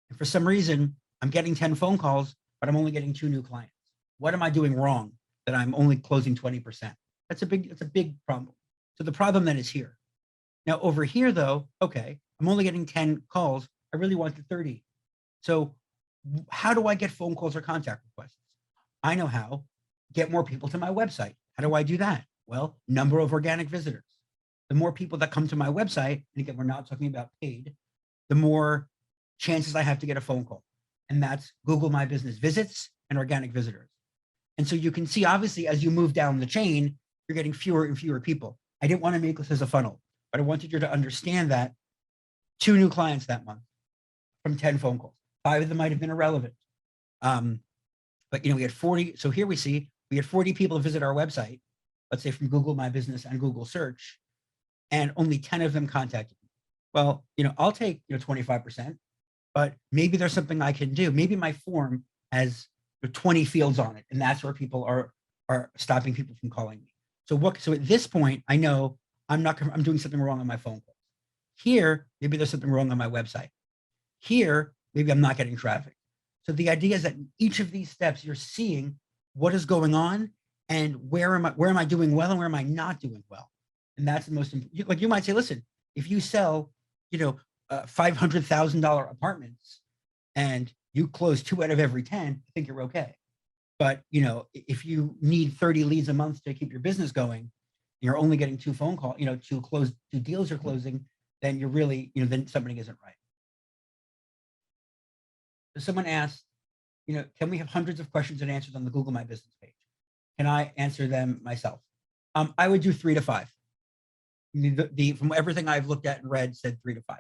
and for some reason, I'm getting 10 phone calls, but I'm only getting 2 new clients. What am I doing wrong that I'm only closing 20%? That's a big problem. So the problem then is here. Now over here though, okay, I'm only getting 10 calls. I really wanted 30. So how do I get phone calls or contact requests? I know how. Get more people to my website. How do I do that? Well, number of organic visitors. The more people that come to my website, and again, we're not talking about paid, the more chances I have to get a phone call. And that's Google My Business visits and organic visitors. And so you can see, obviously, as you move down the chain, you're getting fewer and fewer people. I didn't want to make this as a funnel, but I wanted you to understand that 2 new clients that month from 10 phone calls. 5 of them might have been irrelevant. But we had 40. So here we see we had 40 people visit our website, let's say from Google My Business and Google Search, and only 10 of them contacted me. Well, I'll take 25%. but maybe there's something I can do. Maybe my form has 20 fields on it, and that's where people are stopping people from calling me. So at this point, I know I'm doing something wrong on my phone calls. Here, maybe there's something wrong on my website. Here, maybe I'm not getting traffic. So the idea is that in each of these steps, you're seeing what is going on and where am I doing well and where am I not doing well. And that's the most important. Like you might say, listen, if you sell, $500,000 apartments and you close 2 out of every 10, I think you're okay. But, if you need 30 leads a month to keep your business going, you're only getting 2 phone calls, 2 deals you're closing, then you're really, then something isn't right. So someone asked, can we have hundreds of questions and answers on the Google My Business page? Can I answer them myself? I would do 3 to 5. From everything I've looked at and read said 3 to 5.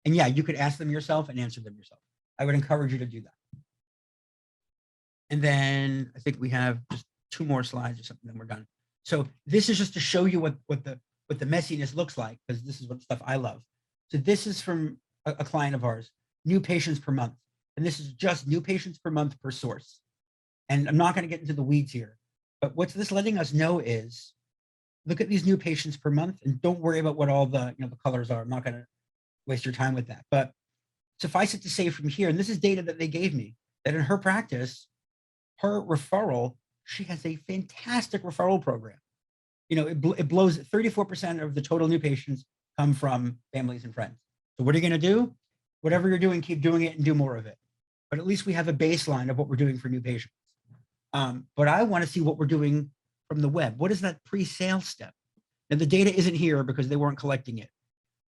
And yeah, you could ask them yourself and answer them yourself. I would encourage you to do that. And then I think we have just 2 more slides or something, then we're done. So this is just to show you what the messiness looks like, because this is what stuff I love. So this is from a client of ours, new patients per month. And this is just new patients per month per source. And I'm not going to get into the weeds here, but what's this letting us know is, look at these new patients per month and don't worry about what all the, the colors are. I'm not going to waste your time with that, but suffice it to say from here, and this is data that they gave me, that in her practice, her referral, she has a fantastic referral program. It blows 34% of the total new patients come from families and friends. So what are you going to do? Whatever you're doing, keep doing it and do more of it. But at least we have a baseline of what we're doing for new patients. But I want to see what we're doing from the web. What is that pre-sale step? Now the data isn't here because they weren't collecting it.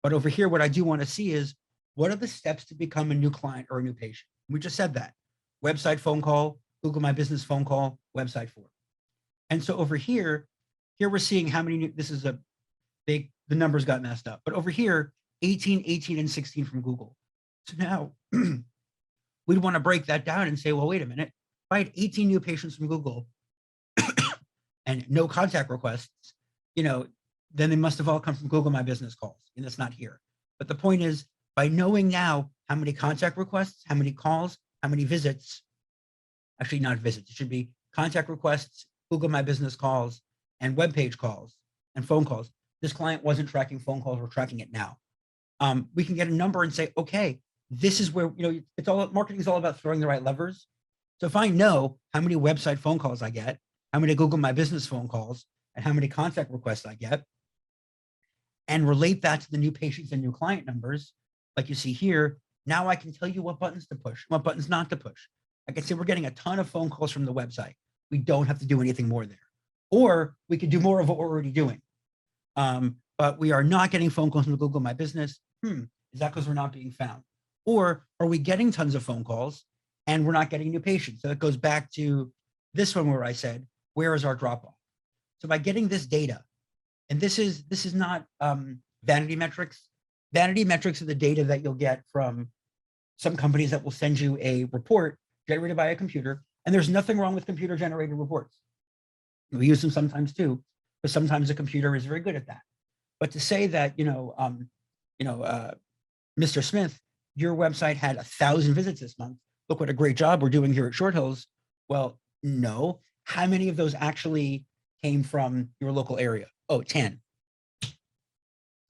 But over here, what I do want to see is, what are the steps to become a new client or a new patient? We just said that. Website phone call, Google My Business phone call, website form. And so over here we're seeing how many new, the numbers got messed up. But over here, 18, 18, and 16 from Google. So now we'd want to break that down and say, well, wait a minute. If I had 18 new patients from Google and no contact requests, then they must have all come from Google My Business calls, and it's not here. But the point is, by knowing now how many contact requests, how many calls, how many visits, actually not visits, it should be contact requests, Google My Business calls, and web page calls and phone calls. This client wasn't tracking phone calls, we're tracking it now. We can get a number and say, okay, this is where, marketing is all about throwing the right levers. So if I know how many website phone calls I get, how many Google My Business phone calls, and how many contact requests I get, and relate that to the new patients and new client numbers, like you see here, now I can tell you what buttons to push, what buttons not to push. I can say we're getting a ton of phone calls from the website. We don't have to do anything more there. Or we could do more of what we're already doing. But we are not getting phone calls from Google My Business. Is that because we're not being found? Or are we getting tons of phone calls and we're not getting new patients? So it goes back to this one where I said, where is our drop off? So by getting this data, and this is not vanity metrics. Vanity metrics are the data that you'll get from some companies that will send you a report generated by a computer, and there's nothing wrong with computer generated reports. We use them sometimes too, but sometimes the computer is very good at that. But to say that, Mr. Smith, your website had 1,000 visits this month. Look what a great job we're doing here at Short Hills. Well, no. How many of those actually came from your local area? Oh, 10.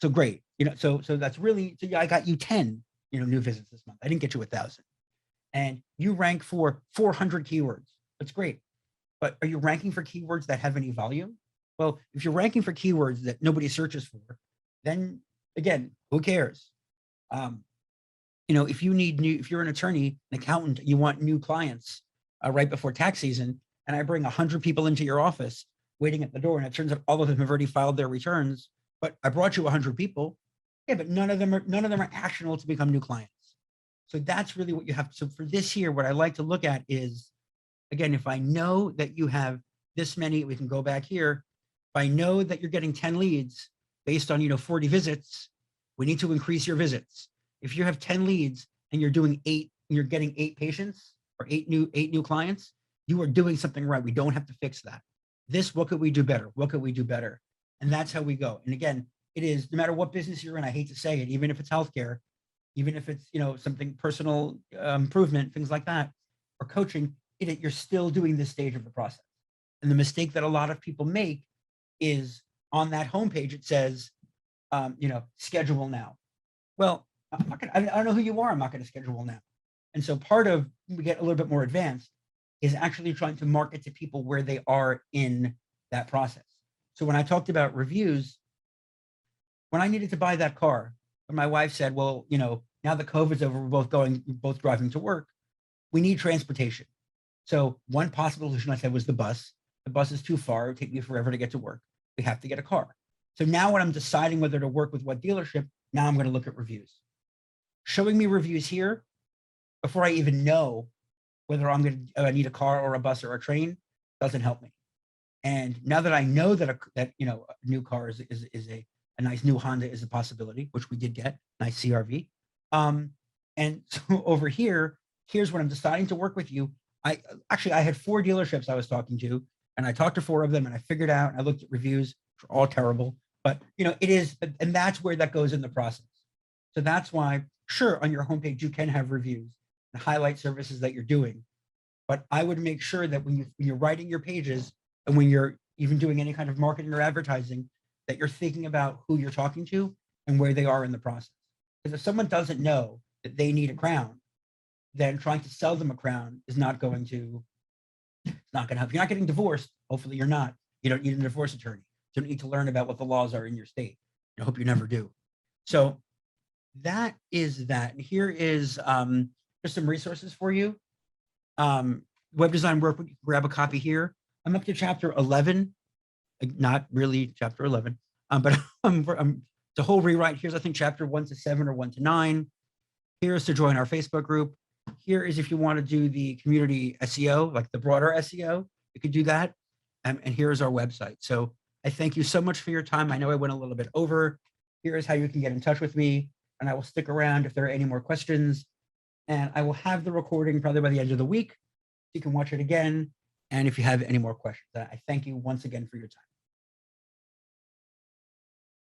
So great. So that's really, so yeah, I got you 10, new visits this month. I didn't get you 1,000. And you rank for 400 keywords. That's great. But are you ranking for keywords that have any volume? Well, if you're ranking for keywords that nobody searches for, then again, who cares? If you're an attorney, an accountant, you want new clients right before tax season, and I bring 100 people into your office waiting at the door, and it turns out all of them have already filed their returns, but I brought you 100 people. Yeah, but none of them are actionable to become new clients. So that's really what you have. So for this here, what I like to look at is, again, if I know that you have this many, we can go back here. If I know that you're getting 10 leads based on, 40 visits, we need to increase your visits. If you have 10 leads and you're doing 8, and you're getting 8 patients or 8 new clients, you are doing something right. We don't have to fix that. What could we do better? What could we do better? And that's how we go. And again, it is, no matter what business you're in, I hate to say it, even if it's healthcare, even if it's, something personal improvement, things like that, or coaching, you're still doing this stage of the process. And the mistake that a lot of people make is on that homepage, it says, schedule now. Well, I don't know who you are. I'm not going to schedule now. And so part of, we get a little bit more advanced, is actually trying to market to people where they are in that process. So when I talked about reviews, when I needed to buy that car, when my wife said, well, now that COVID's over, we're both driving to work, we need transportation. So one possible solution I said was the bus. The bus is too far. It would take me forever to get to work. We have to get a car. So now when I'm deciding whether to work with what dealership, now I'm going to look at reviews. Showing me reviews here before I even know whether I'm going to need a car or a bus or a train doesn't help me. And now that I know that a new car is a nice new Honda is a possibility, which we did get, nice CRV. And so over here, here's when I'm deciding to work with you. I had 4 dealerships I was talking to, and I talked to 4 of them, and I figured out, I looked at reviews, which are all terrible, but it is, and that's where that goes in the process. So that's why, sure, on your homepage, you can have reviews and highlight services that you're doing. But I would make sure that when you're writing your pages, and when you're even doing any kind of marketing or advertising, that you're thinking about who you're talking to and where they are in the process. Because if someone doesn't know that they need a crown, then trying to sell them a crown is not going to help. You're not getting divorced. Hopefully you're not. You don't need a divorce attorney. You don't need to learn about what the laws are in your state. I hope you never do. So that is that. And here is just some resources for you. Web design workbook, grab a copy here. I'm up to chapter 11, not really chapter 11, but the whole rewrite. Here's, I think, chapter 1 to 7 or 1 to 9. Here's to join our Facebook group. Here is if you want to do the community SEO, like the broader SEO, you could do that. And here is our website. So I thank you so much for your time. I know I went a little bit over. Here is how you can get in touch with me, and I will stick around if there are any more questions. And I will have the recording probably by the end of the week. You can watch it again. And if you have any more questions, I thank you once again for your time.